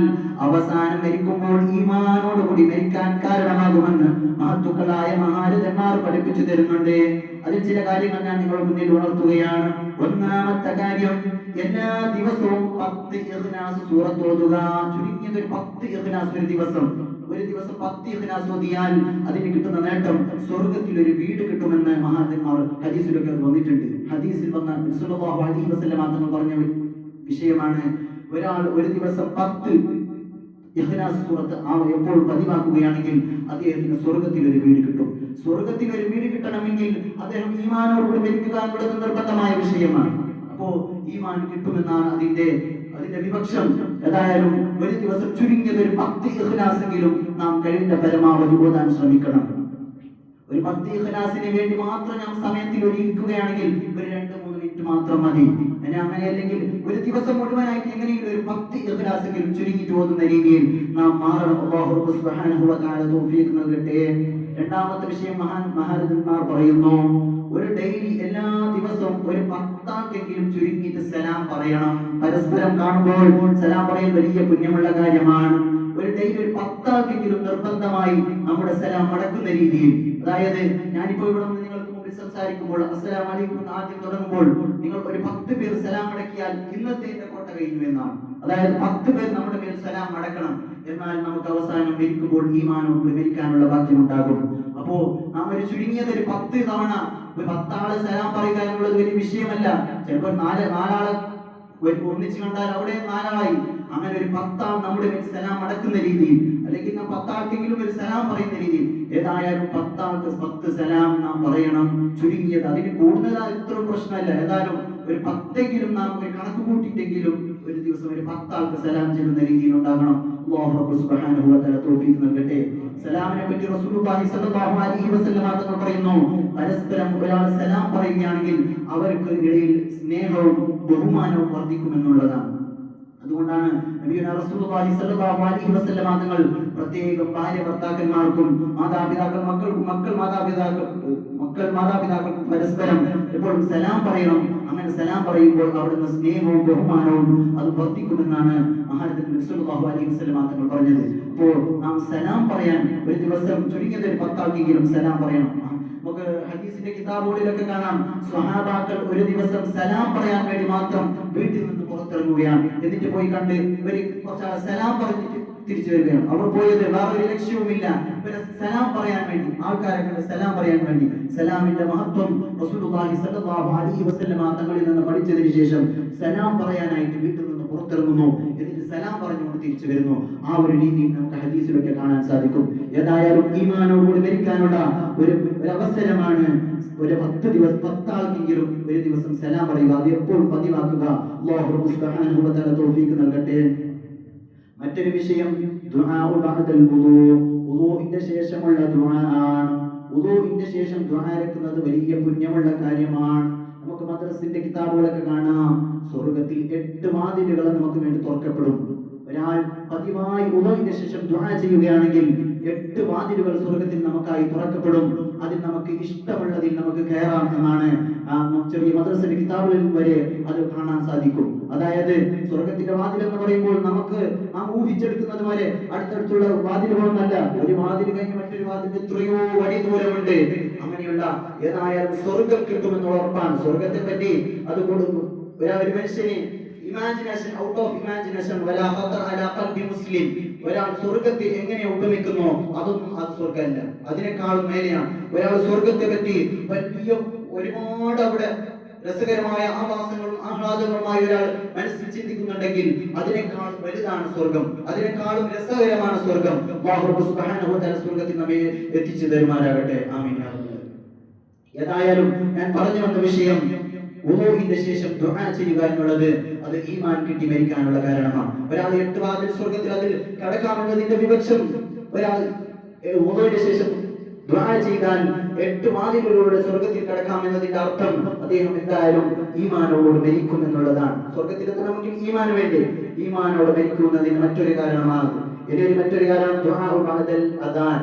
അവസാനം മരിക്കുമ്പോൾ ഈമാനോടുകൂടി മരിക്കാൻ കാരണമാകുമെന്ന് മഹത്തുക്കളായ മഹാരഥന്മാർ പഠിപ്പിച്ചു തരുന്നുണ്ട്. അതിൽ ചില കാര്യങ്ങൾ ഞാൻ നിങ്ങളുടെ മുന്നിൽ ഉണർത്തുകയാണ്. ഒന്നാമത്തെ കാര്യം, എല്ലാ ദിവസവും 10 ഇഖ്ലാസ് സൂറത്ത് ഓതുക. ചുരുങ്ങിയത് ഒരു 10 ഇഖ്ലാസ് ഒരു ദിവസം 10 ഇഖ്ലാസ് ഓതിയാൽ അതിന് കിട്ടുന്ന നേട്ടം സ്വർഗ്ഗത്തിൽ ഒരു വീട് കിട്ടുമെന്ന് മഹാന്മാർ ഹദീസിലൊക്കെ വന്നിട്ടുണ്ട്. ഹദീസിൽ വന്ന സല്ലല്ലാഹു അലൈഹി വസല്ലം തങ്ങൾ പറഞ്ഞ വിഷയമാണ്. ഒരാൾ ഒരു ദിവസം 10 ഇഖ്ലാസ് സൂറത്ത് എപ്പോൾ പതിവാക്കുകയാണെങ്കിൽ അദ്ദേഹത്തിന് സ്വർഗ്ഗത്തിൽ ഒരു വീട് കിട്ടും. സ്വർഗത്തിൽ ഒരു വീട് കിട്ടണമെങ്കിൽ അദ്ദേഹം ഈമാനോടുകൂടി മരിക്കുക എന്നുള്ളത് നിർബന്ധമായ വിഷയമാണ്. അപ്പോ ഈമാൻ കിട്ടുമെന്നാണ് അതിന്റെ വിപക്ഷം. ഏതായാലും ഒരു ദിവസം ചുരുങ്ങിയത് ഒരു 10 ഇഖ്ലാസെങ്കിലും നാം കഴിവിന്റെ പരമാവധി ഓതാൻ ശ്രമിക്കണം. ഒരു 10 ഇഖ്ലാസിന് വേണ്ടി മാത്രം നാം സമയത്തിൽ ഒരുക്കുകയാണെങ്കിൽ ഒരു 2-3 മിനിറ്റ് മാത്രം മതി. അങ്ങനെയല്ലെങ്കിൽ ഒരു ദിവസം മുഴുവനായിട്ട് എങ്ങനെയെങ്കിലും ഒരു 10 ഇഖ്ലാസെങ്കിലും ചുരുങ്ങി ഓതുന്ന രീതിയിൽ നാം മാറണം. അല്ലാഹു സുബ്ഹാനഹു വ തആല തൗഫീഖ് നൽകട്ടെ. രണ്ടാമത്തെ വിഷയം, മഹാരഥന്മാർ പറയുന്നു, ഒരു ഡെയിലി എല്ലാ ദിവസവും ഒരു 10 ആൾക്കെങ്കിലും ചുരുങ്ങിയിട്ട് സലാം പറയണം. പരസ്പരം കാണുമ്പോൾ സലാം പറയൽ വലിയ പുണ്യമുള്ള കാര്യമാണ്. ഒരു ഡെയിലി ഒരു 10 ആൾക്കെങ്കിലും നിർബന്ധമായി നമ്മുടെ സലാം മടക്കുന്ന രീതിയിൽ, അതായത് ഞാനിപ്പോ ഇവിടെ നിന്ന് നിങ്ങൾക്ക് മുമ്പിൽ സംസാരിക്കുമ്പോൾ അസ്സലാമു അലൈക്കും എന്ന് ആദ്യം തുടങ്ങുമ്പോൾ നിങ്ങൾ ഒരു 10 പേർ സലാം മടക്കിയാൽ ഇന്നത്തെ എന്റെ കോട്ട കഴിഞ്ഞു എന്നാണ്. അതായത് 10 പേർ നമ്മുടെ മേൽ സലാം മടക്കണം. എന്നാൽ നമുക്ക് അവസാനം മരിക്കുമ്പോൾ ഈമാനോട് മരിക്കാനുള്ള ഭാഗ്യം ഉണ്ടാകും. അപ്പോ നാം ഒരു ചുരുങ്ങിയത് ഒരു 10 തവണ ഒരു 10 ആളെ സലാം പറയുക എന്നുള്ളത് വലിയ വിഷയമല്ല. ചിലപ്പോൾ നാലാളെ ഒന്നിച്ച് കണ്ടാൽ അവിടെ 4 ആളായി. അങ്ങനെ ഒരു 10 ആൾ നമ്മുടെ മേൽ സലാം അടക്കുന്ന രീതിയിൽ, അല്ലെങ്കിൽ നാം 10 ആൾക്കെങ്കിലും ഒരു സലാം പറയുന്ന രീതിയിൽ, ഏതായാലും 10 ആൾക്ക് 10 സലാം നാം പറയണം. ചുരുങ്ങിയത്, അതിന് കൂടുതലായി ഇത്രയും പ്രശ്നമല്ല. ഏതായാലും ഒരു 10എങ്കിലും നാം ഒരു കണക്ക് കൂട്ടിയിട്ടെങ്കിലും ഒരു ദിവസം ഒരു 10 ആൾക്ക് സലാം ചെയ്യുന്ന രീതിയിൽ ഉണ്ടാകണം. അല്ലാഹു സുബ്ഹാനഹു വ തആല തൗഫീഖ് നൽകട്ടെ. സലാമിനെ പറ്റി റസൂലുള്ളാഹി സ്വല്ലല്ലാഹു അലൈഹി വസല്ലം തങ്ങൾ പറയുന്നു, പരസ്പരം ഒരാൾ സലാം പറയുകയാണെങ്കിൽ അവർക്ക് ഇടയിൽ സ്നേഹവും ബഹുമാനവും വർദ്ധിക്കുമെന്നുള്ളതാണ്. അതുകൊണ്ടാണ് നബിയുനാ റസൂലുള്ളാഹി സ്വല്ലല്ലാഹു അലൈഹി വസല്ലം തങ്ങൾ പ്രത്യേകം ഭാര്യ ഭർത്താക്കന്മാർക്കും മാതാപിതാക്കൾ മക്കൾക്കും മക്കൾ മാതാപിതാക്കൾക്കും പരസ്പരം എപ്പോഴും സലാം പറയണം. അങ്ങനെ സലാം പറയുമ്പോൾ അവിടുന്ന് സ്നേഹവും ബഹുമാനവും അത് വർദ്ധിക്കുമെന്നാണ് മഹാനബി സ്വല്ലല്ലാഹു അലൈഹി വസല്ലം തങ്ങൾ പറഞ്ഞത്. അപ്പോൾ നാം സലാം പറയാൻ ഒരു ദിവസം ചുരുങ്ങിയത് ഒരു 10 ആൾക്കെങ്കിലും സലാം പറയണം. നമുക്ക് ഹദീസിന്റെ കിതാബുകളിലൊക്കെ കാണാം, സ്വഹാബാക്കൾ ഒരു ദിവസം സലാം പറയാൻ വേണ്ടി മാത്രം വീട്ടിൽ നിന്ന് പുറത്തിറങ്ങുകയാണ്. എന്നിട്ട് പോയി കണ്ട് ഇവര് കുറച്ചാൾ സലാം പറഞ്ഞിട്ട് തിരിച്ചു വരികയാണ്. അവർ പോയത് വേറൊരു ലക്ഷ്യവുമില്ല, ഇവരെ സലാം പറയാൻ വേണ്ടി, ആൾക്കാരെ കണ്ട് സലാം പറയാൻ വേണ്ടി. സലാമിന്റെ മഹത്വം റസൂലുള്ളാഹി സ്വല്ലല്ലാഹു അലൈഹി വസല്ലം തങ്ങളിൽ നിന്ന് പഠിച്ചതിന് ശേഷം സലാം പറയാനായിട്ട് വീട്ടിൽ നിന്ന് പുറത്തിറങ്ങുന്നു, എന്നിട്ട് സലാം പറഞ്ഞുകൊണ്ട് തിരിച്ചു വരുന്നു. ആ ഒരു രീതിയിൽ നമുക്ക് ഹദീസിലൊക്കെ കാണാൻ സാധിക്കും. ഏതായാലും ഈമാനോടുകൂടി മരിക്കാനുള്ള ഒരു അവസരമാണ്. ഒരു 10 ആൾക്കെങ്കിലും ഒരു ദിവസം സലാം പറയുക, അത് എപ്പോഴും പതിവാക്കുക. അല്ലാഹു സുബ്ഹാനഹു വ തആല തൗഫീഖ് നൽകട്ടെ. മറ്റൊരു വിഷയം, ദുആ ബഅദൽ വുളൂഇന്റെ ശേഷമുള്ള ദുആ ആണ്. വുളൂഇന്റെ ശേഷം ദുആ ഇറക്കുന്നത് വലിയ പുണ്യമുള്ള കാര്യമാണ്. നമുക്ക് മദ്രസിന്റെ കിതാബുകളൊക്കെ കാണാം, സ്വർഗ്ഗത്തിൽ 8 വാതിലുകൾ നമുക്ക് വേണ്ടി തുറക്കപ്പെടും. ഒരാൾ പതിവായി വുളൂഇന്റെ ശേഷം ദുആ ചെയ്യുകയാണെങ്കിൽ 8 വാതിലുകൾ സ്വർഗ്ഗത്തിൽ നമുക്കായി തുറക്കപ്പെടും. അതിൽ നമുക്ക് ഇഷ്ടമുള്ളതിൽ നമുക്ക് കയറാം എന്നാണ് ചെറിയ മദ്രസയുടെ കിതാബുകളിൽ വരെ അത് കാണാൻ സാധിക്കും. അതായത് സ്വർഗ്ഗത്തിന്റെ വാതിൽ എന്ന് പറയുമ്പോൾ നമുക്ക് നാം ഊഹിച്ചെടുക്കുന്നത് പോലെ അടുത്തടുത്തുള്ള വാതിലുകളൊന്നല്ല. ഒരു വാതിൽ കഴിഞ്ഞ് മറ്റൊരു വാതിൽ എത്രയോ വഴി ദൂരമുണ്ട്. അങ്ങനെയുള്ള ഏതായാലും സ്വർഗ്ഗം കിട്ടുമെന്ന് ഉറപ്പാണ്. സ്വർഗ്ഗത്തെ പറ്റി അത് കൊടുക്കും ഒരു മനുഷ്യന് ഇമാജിനേഷൻ, ഔട്ട് ഓഫ് ഇമാജിനേഷൻ വലാ ഖതർ അലാ ഖൽബി മുസ്ലിം. ഒരാൾ സ്വർഗ്ഗത്തെ എങ്ങനെ ഉപമിക്കുന്നോ അതൊന്നും അത് സ്വർഗ്ഗമല്ല, അതിനേക്കാളും മേലെയാണ്. ഒരാൾ സ്വർഗ്ഗത്തെ പറ്റി വലിയ ഒരുപാട് അവിടെ രസകരമായ ആവാസങ്ങളും ആഹ്ലാദങ്ങളുമായി ഒരാൾ മനസ്സിൽ ചിന്തിക്കുന്നുണ്ടെങ്കിൽ അതിനേക്കാൾ വലുതാണ് സ്വർഗം, അതിനേക്കാളും രസകരമാണ് സ്വർഗം. അല്ലാഹു സുബ്ഹാനഹു വ തആല സ്വർഗ്ഗത്തിൽ നമ്മെ എത്തിച്ചു തരുമാറാകട്ടെ. ആമീൻ. ഏതായാലും ഞാൻ പറഞ്ഞു വന്ന വിഷയം, വുളൂഇന്റെ ശേഷം ദുആ ചെയ്യുക എന്നുള്ളത് അത് ഈമാൻ കിട്ടി മരിക്കാനുള്ള കാരണമാണ്. ഒരാൾ 8 വാതിൽ സ്വർഗ്ഗത്തിൽ അതിൽ കടക്കാമെന്നതിന്റെ വിവക്ഷം, ഒരാൾ വുളൂഇന്റെ ശേഷം ദുആ ചെയ്താൽ 8 വാതിലുകളിലൂടെ സ്വർഗ്ഗത്തിൽ കടക്കാമെന്നതിന്റെ അർത്ഥം അദ്ദേഹം എന്തായാലും ഈമാനോട് മരിക്കും എന്നുള്ളതാണ്. സ്വർഗ്ഗത്തിൽ എത്തണമെങ്കിൽ ഈമാൻ വേണ്ടേ? ഈമാനോട് മരിക്കുന്നതിന് മറ്റൊരു കാരണമാണ്. ഇനി മറ്റൊരു കാരണം ദുആ ബഅദൽ അദാൻ,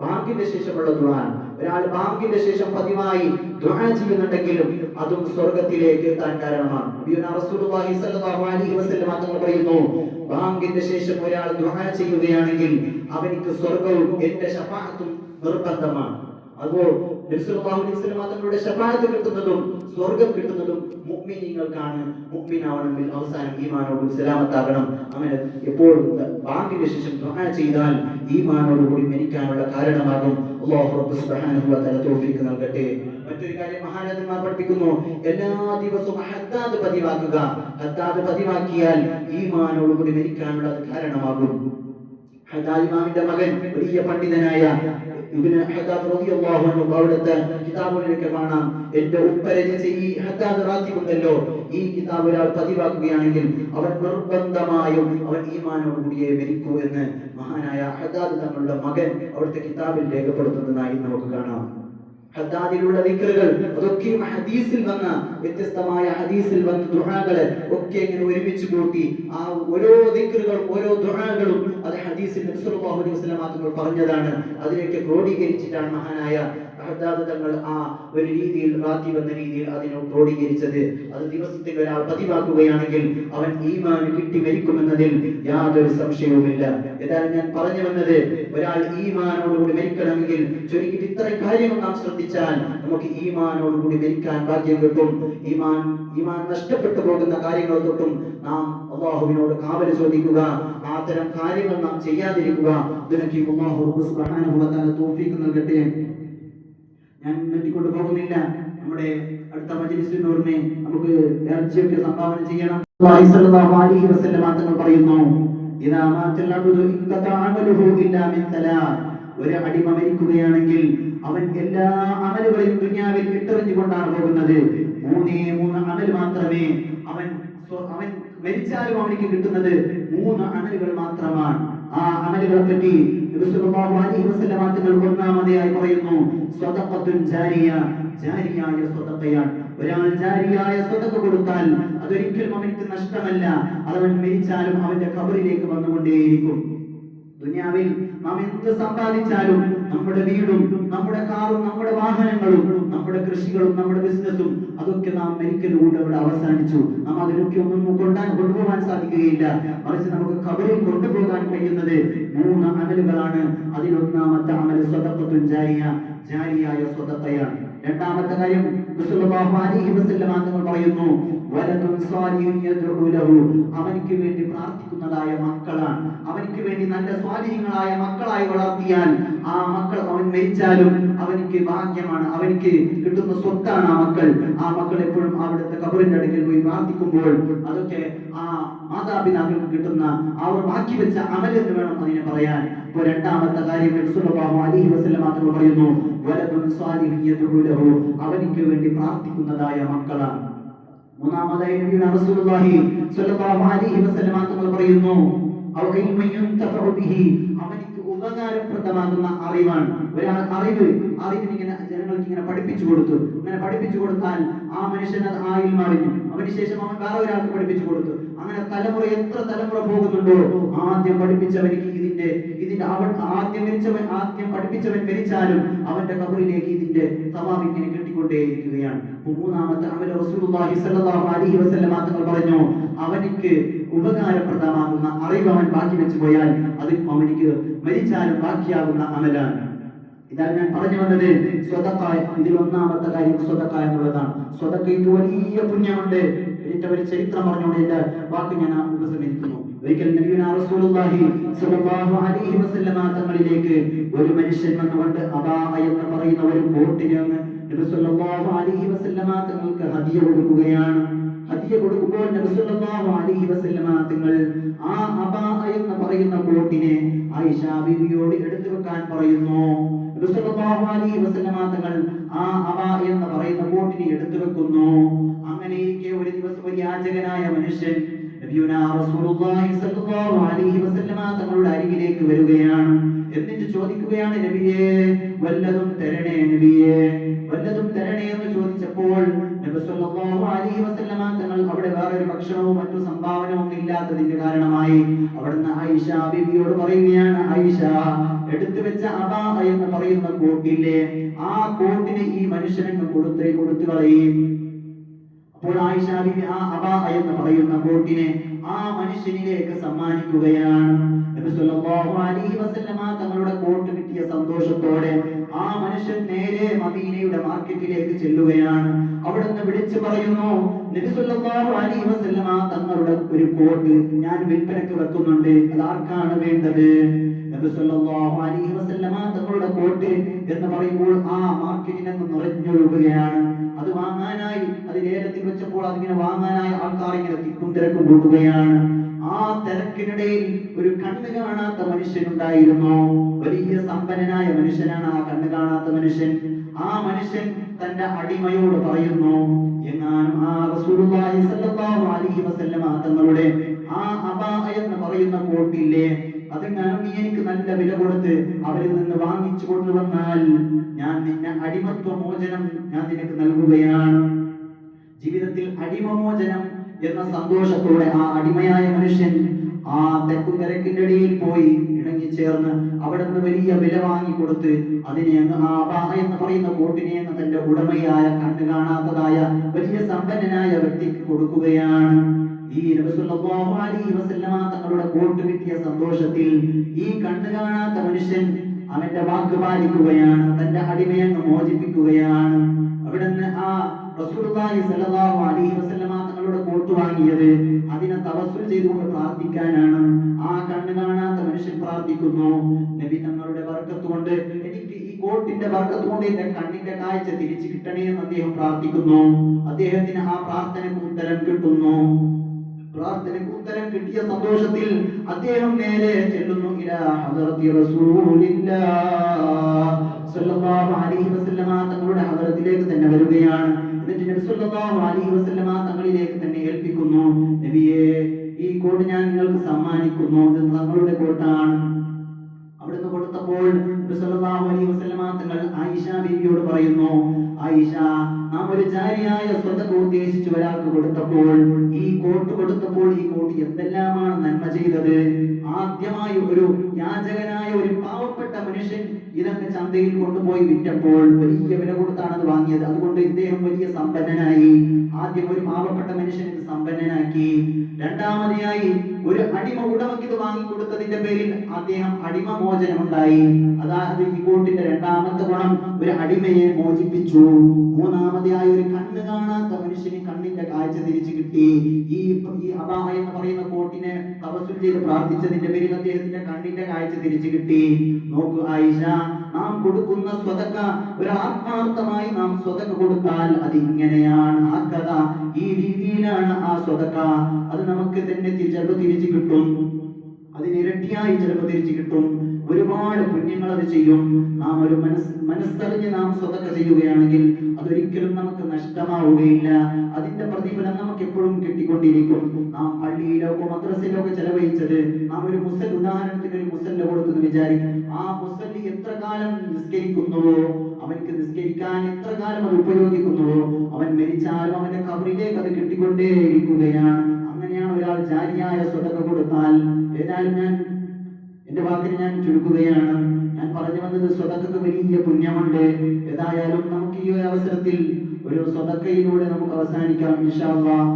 ബാങ്കിന്റെ ശേഷമുള്ള ദുആ. ഒരാൾ ബാങ്കിന്റെ ശേഷം പതിവായി ദുആ ചെയ്യുന്നുണ്ടെങ്കിലും അതും സ്വർഗ്ഗത്തിലേക്ക് എത്താൻ കാരണമാണ്. നബിയുനാ റസൂലുള്ളാഹി സ്വല്ലല്ലാഹു അലൈഹി വസല്ലം തങ്ങൾ പറയുന്നു, ബാങ്കിന്റെ ശേഷം ഒരാൾ ദുആ ചെയ്യുകയാണെങ്കിൽ അവനിക്ക് സ്വർഗ്ഗവും എന്റെ ശഫാഅത്തും നിർബന്ധമാണ്. അതോ നബി സല്ലല്ലാഹു അലൈഹി വസല്ലം തങ്ങളുടെ ശഫാഅത്ത് കിട്ടുന്നതും സ്വർഗ്ഗം കിട്ടുന്നതും മുഅ്മിനീങ്ങൾക്കാണ്. മുഅ്മിനാവണമെങ്കിൽ അവസാനം ഈമാനോട് സലാമത്താകണം. അങ്ങനെ എപ്പോഴും ബാങ്കിന്റെ ശേഷം ദുആ ചെയ്താൽ ഈമാനോടുകൂടി മരിക്കാനുള്ള കാരണമാകും. അല്ലാഹു റബ്ബ് സുബ്ഹാനഹു വ തആല തൗഫീഖ് നൽകട്ടെ. മറ്റൊരു കാര്യം മഹാനന്ദന്മാർ പഠിപ്പിക്കുന്നു, എല്ലാ ദിവസവും ഹദ്ദാദ് പതിവാക്കുക. ഹദ്ദാദ് പതിവാക്കിയാൽ ഈമാനോടുകൂടി മരിക്കാനുള്ള കാരണമാകും. ഹദ്ദാദ് ഇമാമിന്റെ മകൻ വലിയ പണ്ഡിതനായ ഇബ്നു ഹദ്ദാദ് റളിയല്ലാഹു അൻഹു അവിടുത്തെ കിതാബുകളിലൊക്കെ കാണാം, എന്റെ ഉപ്പ രചിച്ച ഈ ഹദ്ദാദ് റാത്തിബ് ഉണ്ടല്ലോ, ഈ കിതാബ് ഒരാൾ പതിവാക്കുകയാണെങ്കിൽ അവൻ നിർബന്ധമായും അവൻ ഈമാനോട് കൂടിയേ മരിക്കൂ എന്ന് മഹാനായ ഹദ്ദാദ് തങ്ങളുടെ മകൻ അവിടുത്തെ കിതാബിൽ രേഖപ്പെടുത്തുന്നതായി നമുക്ക് കാണാം. ഹദ്ദാദിലുള്ള ദിക്റുകൾ അതൊക്കെ ഹദീസിൽ വന്ന വ്യത്യസ്തമായ ഹദീസിൽ വന്ന ദുആകളെ ഒക്കെ ഇങ്ങനെ ഒരുമിച്ച് കൂട്ടി ആ ഓരോ ദിക്റുകളും ഓരോ ദുആകളും അത് ഹദീസിൽ നബി സല്ലല്ലാഹു അലൈഹി വസല്ലം തങ്ങൾ പറഞ്ഞതാണ്. അതിലേക്ക് ക്രോഡീകരിച്ചിട്ടാണ് മഹാനായ ഹദ്ദാദ് തങ്ങൾ ആ ഒരു രീതിയിൽ റാത്തിബ് എന്ന രീതിയിൽ അതിനെ ക്രോഡീകരിച്ചത്. അത് ദിവസത്തിൽ ഒരാൾ പതിവാക്കുകയാണെങ്കിൽ അവൻ ഈമാൻ കിട്ടി മരിക്കുമെന്നതിൽ യാതൊരു സംശയവുമില്ല. ഏതായാലും ഞാൻ പറഞ്ഞു വന്നത്, ഒരാൾ ഈമാനോടുകൂടി മരിക്കണമെങ്കിൽ ചുരുക്കിയിട്ട് ഇത്രയും കാര്യങ്ങൾ നാം ശ്രദ്ധിച്ചാൽ നമുക്ക് ഈമാനോടുകൂടി മരിക്കാൻ ഭാഗ്യം കിട്ടും. ഈമാൻ നഷ്ടപ്പെട്ടു പോകുന്ന കാര്യങ്ങൾ തൊട്ടും നാം അല്ലാഹുവിനോട് കാവൽ ചോദിക്കുക, അത്തരം കാര്യങ്ങൾ നാം ചെയ്യാതിരിക്കുക. ഇതിനൊക്കെ അല്ലാഹു സുബ്ഹാനഹു വ തആല തൗഫീഖ് നൽകട്ടെ. ഞാൻ നീട്ടിക്കൊണ്ട് പോകുന്നില്ല. നമ്മുടെ അടുത്ത മജ്‌ലിസിനോർനെ നമുക്ക് ഇറച്ചിയൊക്കെ സംഭാവന ചെയ്യണം. സല്ലല്ലാഹു അലൈഹി വസല്ലം തങ്ങൾ പറയുന്നു, ഇദാ മാതൽ അബ്ദു ഇൻഖത അമലുഹു ഇല്ലാ മിൻ തലാത്ത്. ഒരു അടിമ മരിക്കുകയാണെങ്കിൽ അവൻ എല്ലാ അമലുകളെയും ദുനിയാവിൽ ഇട്ടെറിഞ്ഞുകൊണ്ടാണ് പോകുന്നത്. മൂന്ന് അമൽ മാത്രമേ അവൻ മരിച്ചാലും അവനിക്ക് കിട്ടുന്നത് 3 അമലുകൾ മാത്രമാണ്. ആ അമലുകളെ പറ്റി നബി സല്ലല്ലാഹു അലൈഹി വസല്ലം തങ്ങൾ ഒന്നാമതായി പറയുന്നു, സദഖത്തുൻ ജാരിയ, ജാരിയായ സദഖയാണ്. ഒരാൾ ജാരിയായ സദഖ കൊടുത്താൽ അതൊരിക്കലും അവനിക്ക് നഷ്ടമല്ല. അവൻ മരിച്ചാലും അവന്റെ ഖബറിലേക്ക് വന്നുകൊണ്ടേയിരിക്കും. ദുനിയാവിൽ നാം എന്ത് സമ്പാദിച്ചാലും നമ്മുടെ വീടും നമ്മുടെ കാറും നമ്മുടെ വാഹനങ്ങളും നമ്മുടെ കൃഷികളും നമ്മുടെ ബിസിനസ്സും അതൊക്കെ നാം മരിക്കലുകൊണ്ട് അവിടെ അവസാനിച്ചു. നാം അതിനൊക്കെ ഒന്നും കൊണ്ടുപോകാൻ സാധിക്കുകയില്ല. മറിച്ച് നമുക്ക് ഖബറിൽ കൊണ്ടുപോകാൻ കഴിയുന്നത് 3 അമലുകളാണ്. അതിലൊന്നാമത്തെ അമൽ സദഖത്തുൻ ജാരിയ, ജാരിയായ സദഖയാണ്. രണ്ടാമത്തെ കാര്യം റസൂലുള്ളാഹി അലൈഹി വസല്ലം തങ്ങൾ പറയുന്നു, വലദുൻ സാലിഹുൻ യദ്ഉ ലഹു, അവനിക്ക് വേണ്ടി പ്രാർത്ഥിക്കുന്നതായ മക്കളാണ്. അവനിക്ക് വേണ്ടി നല്ല സ്വാലിഹീങ്ങളായ മക്കളായി വളർത്തിയാൽ ആ മക്കൾ അവൻ മരിച്ചാലും അവനിക്ക് ഭാഗ്യമാണ്, അവനിക്ക് കിട്ടുന്ന സ്വത്താണ് ആ മക്കൾ. ആ മക്കൾ എപ്പോഴും അവിടുത്തെ ഖബറിന്റെ അടുക്കൽ പോയി പ്രാർത്ഥിക്കുമ്പോൾ അതൊക്കെ ആ മാതാപിതാക്കൾക്ക് കിട്ടുന്ന അവർ ബാക്കി വെച്ച അമൽ എന്ന് വേണം അതിനെ പറയാൻ. അപ്പോൾ രണ്ടാമത്തെ കാര്യം റസൂലുള്ളാഹി അലൈഹി വസല്ലം തങ്ങൾ പറയുന്നു, വലദുൻ സാലിഹുൻ യദ്ഉ ലഹു, അവനിക്ക് വേണ്ടി പ്രാർത്ഥിക്കുന്നതായ മക്കളാണ്. മൂന്നാമതായി നബിയുനാ റസൂലുള്ളാഹി സ്വല്ലല്ലാഹു അലൈഹി വസല്ലം തങ്ങൾ പറയുന്നു, ഔ ഇൽമുൻ യുൻതഫഉ ബിഹി, അവനിക്ക് ഉപകാരപ്രദമാകുന്ന അറിവാണ്. ഒരാൾ അറിവിന് ഇങ്ങനെ ജനങ്ങൾക്ക് ഇങ്ങനെ പഠിപ്പിച്ചു കൊടുത്തു. അങ്ങനെ പഠിപ്പിച്ചു കൊടുത്താൽ ആ മനുഷ്യൻ അത് ആയിൽ മറിഞ്ഞു. അവനുശേഷം അവൻ വേറെ ഒരാൾക്ക് പഠിപ്പിച്ചു കൊടുത്തു. അങ്ങനെ തലമുറ എത്ര തലമുറ പോകുന്നുണ്ടോ, ആദ്യം പഠിപ്പിച്ചവനിക്ക് ഇതിന്റെ അവൻ ആദ്യം പഠിപ്പിച്ചവൻ മരിച്ചാലും അവന്റെ ഖബറിലേക്ക് ഇതിന്റെ സവാബ് ഇങ്ങനെ കിട്ടിക്കൊണ്ടേയിരിക്കുകയാണ്. മൂന്നാമത്തെ അമൽ റസൂലുള്ളാഹി സ്വല്ലല്ലാഹു അലൈഹി വസല്ലം തങ്ങൾ പറഞ്ഞു, അവനിക്ക് ഉപകാരപ്രദമാകുന്ന അറിവ് അവൻ ബാക്കി വെച്ചു പോയാൽ അത് അവനിക്ക് മരിച്ചാലും ബാക്കിയാകുന്ന അമലാണ്. ഇതാണ് ഞാൻ പറഞ്ഞു വന്നത്. സ്വതക്ക, ഇതിൽ ഒന്നാമത്തെ കാര്യം സ്വതക്ക എന്നുള്ളതാണ്. സ്വതക്കയ്ക്ക് വലിയ പുണ്യമുണ്ട്. ഒരു ചരിത്രം പറഞ്ഞുകൊണ്ട് എന്റെ വാക്ക് ഞാൻ ഉപസംഹരിക്കുന്നു. ഒരിക്കൽ നബിയുനാ റസൂലുള്ളാഹി സ്വല്ലല്ലാഹു അലൈഹി വസല്ലം തങ്ങളിലേക്ക് ഒരു മനുഷ്യൻ വന്നുകൊണ്ട് അബാ എന്ന് പറയുന്ന ഒരു കോട്ടിനെ നബി സ്വല്ലല്ലാഹു അലൈഹി വസല്ലം തങ്ങൾക്ക് ഹദിയ കൊടുക്കുകയാണ്. ഹദിയ കൊടുക്കുമ്പോൾ നബി സ്വല്ലല്ലാഹു അലൈഹി വസല്ലം തങ്ങൾ ആ അബാ എന്ന് പറയുന്ന കോട്ടിനെ ആയിഷ ബീവിയോട് എടുത്തു വെക്കാൻ പറയുന്നു. നബി സ്വല്ലല്ലാഹു അലൈഹി വസല്ലം തങ്ങൾ ആ അബാ എന്ന് പറയുന്ന കോട്ടിനെ എടുത്തു വെക്കുന്നു. അങ്ങനെയിരിക്കെ ഒരു ദിവസം ഒരു യാചകനായ മനുഷ്യൻ നബിയുനാ റസൂലുള്ളാഹി സ്വല്ലല്ലാഹു അലൈഹി വസല്ലം തങ്ങളുടെ അരികിലേക്ക് വരികയാണ്. എന്നിട്ട് ചോദിക്കുകയാണ്, നബിയേ വല്ലതും തരണേ, നബിയേ വല്ലതും തരണേ എന്ന് ചോദിച്ചപ്പോൾ നബി സ്വല്ലല്ലാഹു അലൈഹി വസല്ലം തങ്ങൾ അവിടെ വേറൊരു ഭക്ഷണവും മറ്റു സംഭാവനവും ഇല്ലാത്തതിന്റെ കാരണമായി അവിടുന്ന് ആയിഷ ബീവിയോട് പറയുകയാണ്, ആയിഷ, എടുത്തു വെച്ച അബാ എന്ന് പറയുന്ന കോട്ടില്ലേ, ആ കോട്ടിനെ ഈ മനുഷ്യന് കൊടുത്തു കളയും. അപ്പോൾ ആയിഷ ബീവി ആ അബാ എന്ന് പറയുന്ന കോട്ടിനെ ആ മനുഷ്യനിലേക്ക് സമ്മാനിക്കുകയാണ്. നബി സല്ലല്ലാഹു അലൈഹി വസല്ലം തങ്ങളുടെ കോട്ട് കിട്ടിയ സന്തോഷത്തോടെ ആ മനുഷ്യൻ നേരെ മദീനയുടെ മാർക്കറ്റിലേക്ക് ചെല്ലുകയാണ്. അവിടുന്ന് വിളിച്ചു പറയുന്നു, നബി സല്ലല്ലാഹു അലൈഹി വസല്ലം തങ്ങളുടെ ഒരു കോട്ട് ഞാൻ വിൽപ്പനക്ക് വെക്കുന്നുണ്ട്, അത് ആർക്കാണ് വേണ്ടത്? നബി സല്ലല്ലാഹു അലൈഹി വസല്ലം തങ്ങളുടെ കോട്ട് എന്ന് പറയുമ്പോൾ ആ മാർക്കറ്റിനൊക്കെ നിറഞ്ഞൊഴുകുകയാണ്. അത് വാങ്ങാനായി അത് ലേലത്തിൽ വെച്ചപ്പോൾ അതിങ്ങനെ വാങ്ങാനായി ആൾക്കാർ ഇങ്ങനെ തിക്കും തിരക്കും കൂട്ടുകയാണ്. ആ ആ തിരക്കിനിടയിൽ ഒരു കണ്ണ് കാണാത്ത മനുഷ്യനുണ്ടായിരുന്നു. വലിയ സമ്പന്നനായ മനുഷ്യനാണ് ആ കണ്ണ് കാണാത്ത മനുഷ്യൻ. ആ മനുഷ്യൻ തന്റെ അടിമയോട് പറയുന്നു, എങ്ങാനും ആ റസൂലുള്ളാഹി സ്വല്ലല്ലാഹു അലൈഹി വസല്ലമ തങ്ങളുടെ ആ അബാ എന്ന് പറയുന്ന കോട്ടില്ലേ, അതെങ്ങാനും നീ എനിക്ക് നല്ല വില കൊടുത്ത് അവരിൽ നിന്ന് വാങ്ങിച്ചു കൊണ്ടുവന്നാൽ ഞാൻ നിന്നെ അടിമത്വ മോചനം ഞാൻ നിനക്ക് നൽകുകയാണ്. ജീവിതത്തിൽ അടിമമോചനം എന്ന സന്തോഷത്തോടെ ആ അടിമയായ മനുഷ്യൻ ആ തെക്കും തിരക്കിന്റെ ഇടയിൽ പോയി ഇണങ്ങിച്ചേർന്ന് അവിടെ നിന്ന് വലിയ വില വാങ്ങിക്കൊടുത്ത് അതിനെ ആ അബാ എന്ന് പറയുന്ന കോട്ടിനെ തന്റെ ഉടമയായ കണ്ണ് കാണാത്തതായ വലിയ സമ്പന്നനായ വ്യക്തിക്ക് കൊടുക്കുകയാണ്. ഈ നബി സല്ലല്ലാഹു അലൈഹി വസല്ലമ തങ്ങളുടെ കോട്ട് കിട്ടിയ സന്തോഷത്തിൽ ഈ കണ്ണ് കാണാത്ത മനുഷ്യൻ അവന്റെ വാക്ക് പാലിക്കുകയാണ്, തന്റെ അടിമയെ മോചിപ്പിക്കുകയാണ്. അവിടുന്ന് ആ റസൂലുള്ളാഹി സ്വല്ലല്ലാഹു അലൈഹി വസല്ലമ തങ്ങളുടെ കോട്ട് വാങ്ങിയത് അതിനെ തവസ്സുൽ ചെയ്തുകൊണ്ട് പ്രാർത്ഥിക്കാനാണ്. ആ കണ്ണ് കാണാത്ത മനുഷ്യൻ പ്രാർത്ഥിക്കുന്നു, നബി തങ്ങളുടെ ബർക്കത്ത് കൊണ്ട് എനിക്ക് ഈ കോട്ടിന്റെ ബർക്കത്ത് കൊണ്ട് എന്റെ കണ്ണിന്റെ കാഴ്ച തിരിച്ചു കിട്ടണേ എന്ന് അദ്ദേഹം പ്രാർത്ഥിക്കുന്നു. അദ്ദേഹത്തിന് ആ പ്രാർത്ഥനയ്ക്ക് ഉത്തരം കിട്ടുന്നു. പ്രാർത്ഥനയ്ക്ക് ഉത്തരം കിട്ടിയ സന്തോഷത്തിൽ അദ്ദേഹം നേരെ ചെല്ലുന്നു ഇലാ ഹദറത്തി റസൂലില്ലാഹ് സ്വല്ലല്ലാഹു അലൈഹി വസല്ലമ തങ്ങളുടെ ഹദറത്തിലേക്ക് തന്നെ വരികയാണ്. എന്നിട്ട് നബി സ്വല്ലല്ലാഹു അലൈഹി വസല്ലമ തങ്ങളിലേക്ക് തന്നെ ഏൽപ്പിക്കുന്നു, നബിയേ ഈ കോട്ട് ഞാൻ നിങ്ങൾക്ക് സമ്മാനിക്കുന്നു, ഇത് തങ്ങളുടെ കോട്ടാണ്. അവിടുന്ന് കൊടുത്തപ്പോൾ നബി സ്വല്ലല്ലാഹു അലൈഹി വസല്ലമ തങ്ങൾ ആയിഷ ബീവിയോട് പറയുന്നു, ആയിഷ, നാം ഒരു ജാരിയായ സ്വതക്ക ഉദ്ദേശിച്ച് ഒരാൾക്ക് കൊടുത്തപ്പോൾ ഈ കോട്ട് കൊടുത്തപ്പോൾ ഈ കോട്ട് എന്തെല്ലാമാണ് നന്മ ചെയ്തത്. ആദ്യമായി ഒരു യാചകനായ ഒരു പാവപ്പെട്ട മനുഷ്യൻ ഇതങ്ങ് ചന്തയിൽ കൊണ്ടുപോയി വിറ്റപ്പോൾ വലിയ വില കൊടുത്താണ് അത് വാങ്ങിയത്. അതുകൊണ്ട് ഇദ്ദേഹം വലിയ സമ്പന്നനായി. ആദ്യം ഒരു പാവപ്പെട്ട മനുഷ്യൻ ഇത് സമ്പന്നനാക്കി. രണ്ടാമതായി ഒരു അടിമ ഉടമയ്ക്ക് ഇത് വാങ്ങിക്കൊടുത്തതിന്റെ പേരിൽ അദ്ദേഹം അടിമ മോചനമുണ്ടായി. അതായത് ഈ കോട്ടിന്റെ രണ്ടാമത്തെ ഗുണം ഒരു അടിമയെ മോചിപ്പിച്ചു. മൂന്നാമതായി ഒരു കണ്ണ് കാണാത്ത മനുഷ്യന് കണ്ണിന്റെ കാഴ്ച തിരിച്ചു കിട്ടി. ഈ അബാ എന്ന് പറയുന്ന കോട്ടിനെ തവസ്സുൽ ചെയ്ത് പ്രാർത്ഥിച്ചതിന്റെ പേരിൽ അദ്ദേഹത്തിന്റെ കണ്ണിന്റെ കാഴ്ച തിരിച്ചു കിട്ടി. നോക്കൂ ആയിഷ, നാം കൊടുക്കുന്ന സ്വതക്ക ഒരു ആത്മാർത്ഥമായി നാം സ്വതക്ക കൊടുത്താൽ അത് ഇങ്ങനെയാണ്, ആ കഥ ഈ രീതിയിലാണ് ആ സ്വതക്ക. അത് നമുക്ക് തന്നെ ചിലപ്പോൾ തിരിച്ചു കിട്ടും, അതിനിരട്ടിയായി ചിലപ്പോൾ തിരിച്ചു കിട്ടും. ഒരുപാട് പുണ്യങ്ങൾ അത് ചെയ്യും. നാം ഒരു മനസ്സറിഞ്ഞ് നാം സ്വതക്ക ചെയ്യുകയാണെങ്കിൽ അതൊരിക്കലും നമുക്ക് നഷ്ടമാവുകയില്ല. അതിന്റെ പ്രതിഫലം നമുക്ക് എപ്പോഴും കിട്ടിക്കൊണ്ടിരിക്കും. നാം പള്ളിയിലൊക്കെ മദ്രസയിലൊക്കെ ചെലവഴിച്ചത് നാം ഒരു ഉദാഹരണത്തിന് ഒരു മുസല്ല കൊടുക്കുന്നു വിചാരിക്കും. ആ മുസല്ലി എത്ര കാലം നിസ്കരിക്കുന്നുവോ, അവൻക്ക് നിസ്കരിക്കാൻ എത്ര കാലം അത് ഉപയോഗിക്കുന്നുവോ, അവൻ മരിച്ചാലും അവന്റെ ഖബറിലേക്ക് അത് കിട്ടിക്കൊണ്ടേയിരിക്കുകയാണ്. അങ്ങനെയാണ് ഒരാൾ ജാരിയായ സ്വതക്ക കൊടുത്താൽ. ഏതായാലും ഞാൻ എന്റെ വാക്കിന് ഞാൻ ചുരുക്കുകയാണ്. ഞാൻ പറഞ്ഞു വന്നത് സ്വതക്കക്ക് വലിയ പുണ്യമുണ്ട്. ഏതായാലും നമുക്ക് ഈ ഒരു അവസരത്തിൽ ഒരു സ്വതക്കയിലൂടെ നമുക്ക് അവസാനിക്കാം ഇൻഷാ അല്ലാഹ്.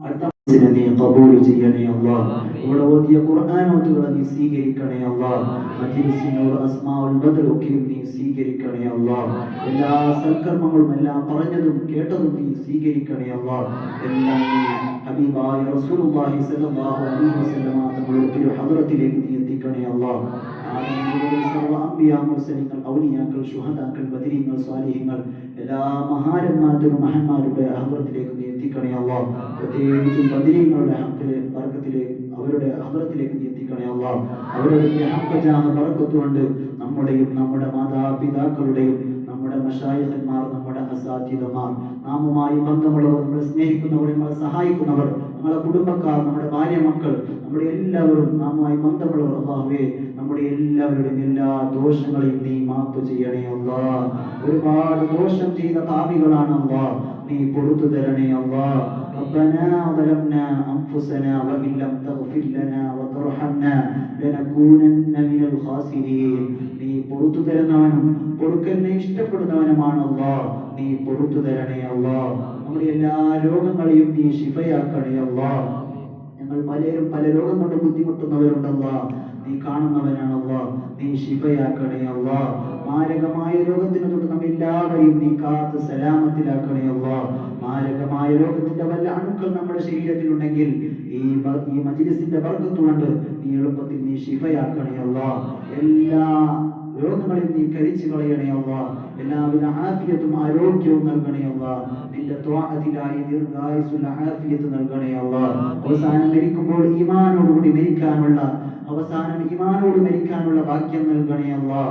അടുത്ത നീ ഖബൂൽ ചെയ്യണേ അല്ലാഹ്. ഇവിടെ ഓതിയ ഖുർആനോത്തുകളെ നീ സ്വീകരിക്കണേ അല്ലാഹ്. മജ്ലിസിനോട് അസ്മാഉൽ ബദർ ഒക്കെ നീ സ്വീകരിക്കണേ അല്ലാഹ്. എല്ലാ സൽക്കർമ്മങ്ങളും എല്ലാം പറഞ്ഞതും കേട്ടതും നീ സ്വീകരിക്കണേ അല്ലാഹ്. എല്ലാം നീ ഹബീബായ റസൂലുള്ളാഹി സ്വല്ലല്ലാഹു അലൈഹി വസല്ലമ തങ്ങളുടെ തിരു ഹദ്റത്തിലേക്ക് നീ എത്തിക്കണേ അല്ലാഹ്. മുർസലീങ്ങൾ, ഔലിയാക്കൾ, ശുഹദാക്കൾ, ബദരീങ്ങൾ, സ്വാലിഹീങ്ങൾ എല്ലാ മഹാരന്മാരും മഹന്മാരുടെ ഹദ്റത്തിലേക്ക് നീ എത്തിക്കണേ അല്ലാഹ്. പ്രത്യേകിച്ചും ബദരീങ്ങളുടെ ബർക്കത്തിലേക്ക് അവരുടെ ഹദ്റത്തിലേക്ക് നീ എത്തിക്കണേ അല്ലാഹ്. അവരുടെ ബർക്കത്ത് കൊണ്ട് നമ്മുടെയും നമ്മുടെ മാതാപിതാക്കളുടെയും നമ്മുടെ മശായിഖന്മാർ, നമ്മുടെ അസാധ്യതമാർ, നാമുമായി ബന്ധമുള്ളവർ, നമ്മളെ സ്നേഹിക്കുന്നവർ, നമ്മളെ സഹായിക്കുന്നവർ, നമ്മളെ കുടുംബക്കാർ, നമ്മുടെ ഭാര്യ മക്കൾ, നമ്മുടെ എല്ലാവരും നാമുമായി ബന്ധമുള്ളവർ അല്ലാഹുവേ, നമ്മുടെ എല്ലാവരുടെയും എല്ലാ ദോഷങ്ങളെയും നീ മാപ്പ് ചെയ്യണേ അല്ലാഹ്. ഒരുപാട് ദോഷം ചെയ്ത പാപികളാണ് അല്ലാഹ്, നീ പൊറുത്തു തരണേ അല്ലാഹ്. ربنا ظلمنا أنفسنا وإن لم تغفر لنا وترحمنا لنكونن من الخاسرين. നീ പൊറുത്തു തരുന്നവനും പൊറുക്കലിനെ ഇഷ്ടപ്പെടുന്നവനുമാണ് അല്ലാഹ്, നീ പൊറുത്തു തരണേ അല്ലാഹ്. നമ്മുടെ എല്ലാ രോഗങ്ങളെയും നീ ശിഫയാക്കണേ അല്ലാഹ്. ഞങ്ങൾ പലരും പല രോഗം കൊണ്ട് ബുദ്ധിമുട്ടുന്നവരുണ്ടല്ലാ, നീ കാണുന്നവനാണ് അല്ലാഹ്, നീ ശിഫയാക്കണേ അല്ലാഹ്. മാരകമായ രോഗത്തിന് തൊട്ട് നമ്മ എല്ലാവരെയും നീ കാത്ത് സലാമത്തിലാക്കണേ അല്ലാഹ്. മാരകമായ രോഗത്തിന്റെ വല്ല അണുക്കൾ നമ്മുടെ ശരീരത്തിലുണ്ടെങ്കിൽ ഈ മജ്ലിസിന്റെ ബർക്കത്ത് കൊണ്ട് നീ എളുപ്പത്തിൽ നീ ശിഫയാക്കണേ അല്ലാഹ്. എല്ലാ രോഗങ്ങളിൽ നീ കരിച്ചു കളയണേ അല്ലാ. എല്ലാവിധ ആഫിയത്തും ആരോഗ്യവും നൽകണേ അല്ലാ. നിന്റെ ത്വാഅത്തിലായി ദീർഘായുസ്സുള്ള ആഫിയത്ത് നൽകണേ അല്ലാ. അവസാനം മരിക്കുമ്പോൾ ഈമാനോടുകൂടി മരിക്കാനുള്ള ഭാഗ്യം നൽകണേ അല്ലാ.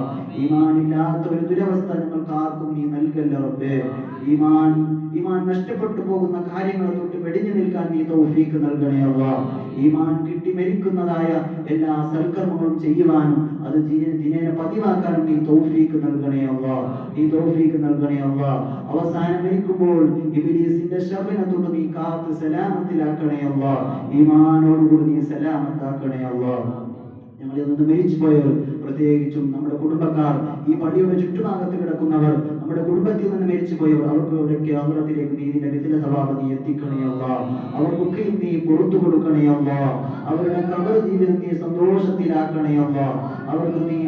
ഈമാനില്ലാത്ത ഒരു ദുരവസ്ഥ ഞങ്ങൾക്ക് ആർക്കും നീ നൽകല്ല റബ്ബേ. ഈമാൻ നഷ്ടപ്പെട്ടു പോകുന്ന കാര്യങ്ങളെ തൊട്ട് വെടിഞ്ഞു നിൽക്കാൻ നീ തൗഫീക്ക് നൽകണേ അല്ലാ. ഈമാൻ കിട്ടി മരിക്കുന്നതായ എല്ലാ സൽക്കർമ്മങ്ങളും ചെയ്യുവാനും അത് ദിനേന പതിവാക്കാനും നീ തൗഫീക്ക് നൽകണേ അല്ലാ. അവസാനം മരിക്കുമ്പോൾ ഇബ്ലീസിന്റെ ശർറിനെ തൊട്ട് നീ കാത്ത് സലാമത്തിലാക്കണേ അല്ലാ. ഈമാനോടുകൂടി നീ സലാമത്താക്കണേ അല്ലാ. ഞങ്ങളിൽ നിന്ന് മരിച്ചുപോയവർ, പ്രത്യേകിച്ചും നമ്മുടെ കുടുംബക്കാർ, ഈ പള്ളിയുടെ ചുറ്റുഭാഗത്ത് കിടക്കുന്നവർ, നമ്മുടെ കുടുംബത്തിൽ നിന്ന് മരിച്ചുപോയവർ, അവർക്ക് അമൃതത്തിലേക്ക് നീ നിന്റെ വിധിന സവാബ് നീ എത്തിക്കണേ അല്ലാ. അവർക്കൊക്കെ നീ പുറത്തു കൊടുക്കണേ അല്ലാ. അവരുടെ ഖബർ ജീവിതം നീ സന്തോഷത്തിലാക്കണേ അല്ലാ.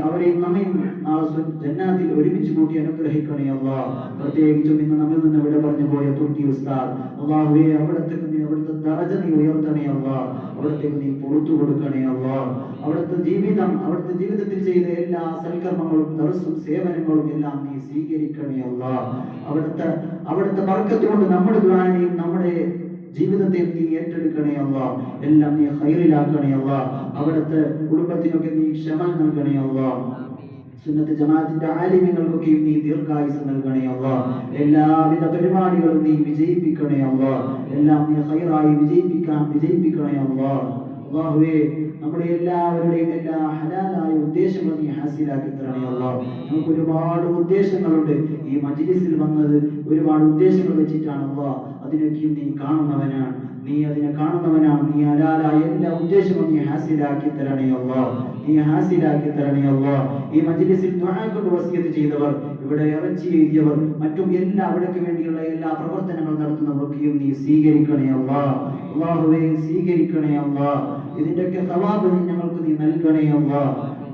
അവരെയും നമ്മയും നാളെ ജന്നാത്തിൽ ഒരുമിച്ച് കൂട്ടി അനുഗ്രഹിക്കണേ അല്ലാ. പ്രത്യേകിച്ചും ഇന്ന് നമ്മിൽ നിന്ന് വിട പറഞ്ഞു പോയ തുട്ടി ഉസ്താദ്, അല്ലാഹുവേ അവിടുത്തെ ദറജ നീ ഉയർത്തണേ അല്ലാ. അവിടത്തേക്ക് നീ പുറത്തു കൊടുക്കണേ അല്ലാ. അവിടുത്തെ ജീവിതത്തിൽ ചെയ്ത എല്ലാ സൽക്കർമ്മങ്ങളും ദർസും സേവനങ്ങളും എല്ലാം നീ സ്വീകരിക്കണേ അല്ലാ. അവിടുത്തെ ബർക്കത്ത് കൊണ്ട് നമ്മുടെ ദുആനെയും നമ്മുടെ ജീവിതത്തെയും നീ ഏറ്റെടുക്കണേ അല്ലാ. എല്ലാം നീ ഖൈറിലാക്കണേ അല്ലാ. അവിടുത്തെ കുടുംബത്തിനൊക്കെ നീ ക്ഷമ നൽകണേ അല്ലാ. സുന്നത്ത് ജമാഅത്തിന്റെ ആലിമീങ്ങൾക്കൊക്കെയും നീ ദീർഘായുസ് നൽകണേ അല്ലാ. എല്ലാവിധ പരിപാടികളും നീ വിജയിപ്പിക്കണേ അല്ലാ. എല്ലാം നീ ഖൈറായി വിജയിപ്പിക്കണേ അല്ലാ. അല്ലാഹുവേ, നമ്മുടെ എല്ലാവരുടെയും എല്ലാ ഹലാലായ ഉദ്ദേശങ്ങളും നീ ഹാസിലാക്കി തരണേ അല്ലാ. നമുക്ക് ഒരുപാട് ഉദ്ദേശങ്ങളുണ്ട്. ഈ മജ്ലിസിൽ വന്നത് ഒരുപാട് ഉദ്ദേശങ്ങൾ വെച്ചിട്ടാണ് അല്ലാ. അതിനൊക്കെയും നീ കാണുന്നവനാണ്. നീ ഹലാലായ എല്ലാ ഉദ്ദേശങ്ങളും നീ ഹാസിലാക്കി തരണേ അല്ലാ. ഈ മജ്ലിസിൽ ദുആ കൊണ്ട് വസിയത്ത് ചെയ്തവർ, ഇവിടെ ഇറച്ചി എഴുതിയവർ, മറ്റും അവിടേക്ക് വേണ്ടിയുള്ള എല്ലാ പ്രവർത്തനങ്ങൾ നടത്തുന്നവർക്കെയും നീ സ്വീകരിക്കണേ അല്ലാ. അല്ലാഹുവേ, സ്വീകരിക്കണേ അല്ലാ. ഇതിന്റെയൊക്കെ സവാബ് ഞങ്ങൾക്ക് നീ നൽകണേ അല്ലാ.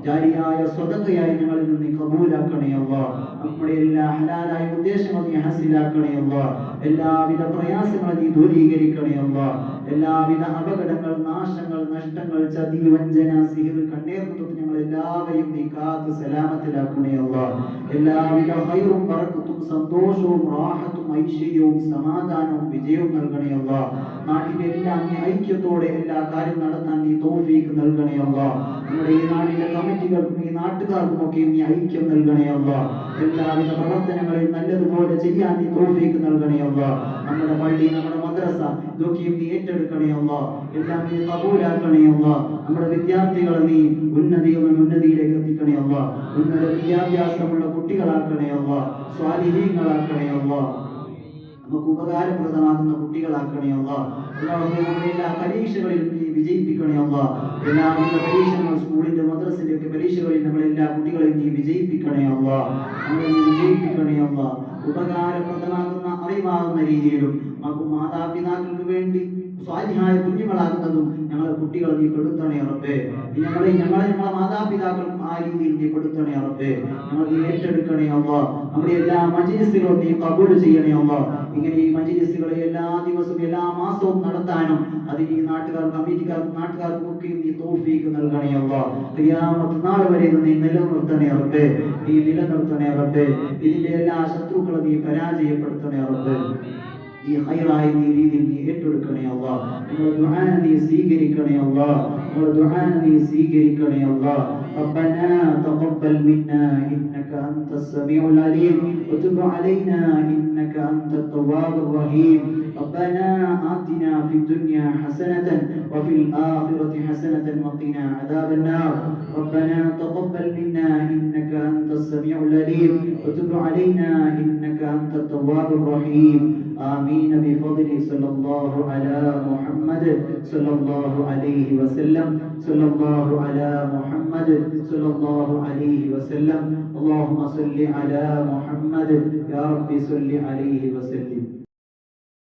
ജാരിയായ സ്വതക്കയായി ഞങ്ങളിൽ നിന്ന് കബൂലാക്കണേ അല്ലാ. നമ്മുടെ എല്ലാ ഹലാലായ ഉദ്ദേശങ്ങളും നീ ഹാസിലാക്കണേ അല്ലാ. എല്ലാവിധ പ്രയാസങ്ങളും നീ ദൂരീകരിക്കണേ അല്ലാ. എല്ലാവിധ അപകടങ്ങൾ, നാശങ്ങൾ, നഷ്ടങ്ങൾ, ചതി, വഞ്ചന, സിഹ്ർ, കണ്ണീർമുഖത്ത് ഞങ്ങൾ എല്ലാവരെയും നീ കാത്ത് സലാമത്തിലാക്കണേ അല്ലാ. എല്ലാവിധ ഖൈറും ബറക്കത്തും സന്തോഷവും റാഹത്തും ഐശ്വര്യവും സമാധാനവും വിജയവും നൽകണേ അല്ലാ. നാട്ടിലെല്ലാം നീ ഐക്യത്തോടെ എല്ലാ കാര്യം നടത്താൻ നീ തൗഫീഖ് നൽകണേ അല്ലാ. നമ്മുടെ ഈ നാടിന്റെ കമ്മിറ്റികൾക്കും ഈ നാട്ടുകാർക്കും ഒക്കെ നീ ഐക്യം നൽകണേ അല്ലാ. എല്ലാവിധ പ്രവർത്തനങ്ങളെയും നല്ലതുപോലെ ചെയ്യാൻ നീ തൗഫീഖ് നൽകണേ അല്ലാ. നമ്മുടെ പള്ളി, നമ്മുടെ മദ്രസ, ഇതൊക്കെയും നീ ഏറ്റെടുക്കണേ അല്ലാ. എല്ലാം നീ കബൂലാക്കണേ അല്ലാ. നമ്മുടെ വിദ്യാർത്ഥികളെ നീ ഉന്നതിയിലേക്ക് എത്തിക്കണേ അല്ലാ. ഉന്നത വിദ്യാഭ്യാസമുള്ള കുട്ടികളാക്കണേ അല്ലാ. സ്വാലിഹീങ്ങളാക്കണേ അല്ലാ. നമുക്ക് ഉപകാരപ്രദമാകുന്ന കുട്ടികളാക്കണേ അല്ലാ. നമ്മുടെ എല്ലാ പരീക്ഷകളിലും നീ വിജയിപ്പിക്കണേ അല്ലാ. എല്ലാവിധ പരീക്ഷകളും സ്കൂളിന്റെ മദ്രസിന്റെ ഒക്കെ പരീക്ഷകളിൽ നമ്മളെ എല്ലാ കുട്ടികളെയും നീ വിജയിപ്പിക്കണേ അല്ലാ. ഉപകാരപ്രദമാകുന്ന അറിവാകുന്ന രീതിയിലും മാതാപിതാക്കൾക്ക് വേണ്ടി സ്വാലിഹായ കുഞ്ഞുങ്ങളാകുന്നതും ഞങ്ങളെ കുട്ടികളെ നീ പെടുത്തണേ റബ്ബേ. ഞങ്ങളെ മാതാപിതാക്കൾക്കും ആ രീതിയിൽ നീ പെടുത്തണേ റബ്ബേ. ഞങ്ങൾ നീ ഏറ്റെടുക്കണേ അല്ലാ. നമ്മുടെ എല്ലാ മജ്ലിസുകളും നീ ഖബൂൽ ചെയ്യണേ അല്ലാ. ഇങ്ങനെ ഈ മജ്ലിസുകളെ എല്ലാ ദിവസവും എല്ലാ മാസവും നടത്താനും അതിന് ഈ നാട്ടുകാർക്കും ഒക്കെ നീ തൗഫീഖ് നൽകണേ അല്ലാ. ഖിയാമത്ത് നാൾ വരെ നീ നിലനിർത്തണേ റബ്ബേ. ഇതിന്റെ എല്ലാ ശത്രുക്കളെ നീ പരാജയപ്പെടുത്തണേ റബ്ബേ. ഈ ഖൈറായ രീതിയിൽ നീ ഏറ്റെടുക്കണേ അല്ലാ. നമ്മുടെ ദുആ നീ സ്വീകരിക്കണേ അല്ലാ. ربنا تقبل منا إنك أنت السميع العليم وتب علينا إنك أنت التواب الرحيم. ربنا آتنا في الدنيا حسنة وفي الآخرة حسنة وقنا عذاب النار. ربنا تقبل منا إنك أنت السميع العليم وتب علينا إنك أنت التواب الرحيم. آمين بفضل صلى الله على محمد صلى الله عليه وسلم. صلى الله على محمد صلى الله عليه وسلم. اللهم صل على محمد يا رب صل عليه وسلم.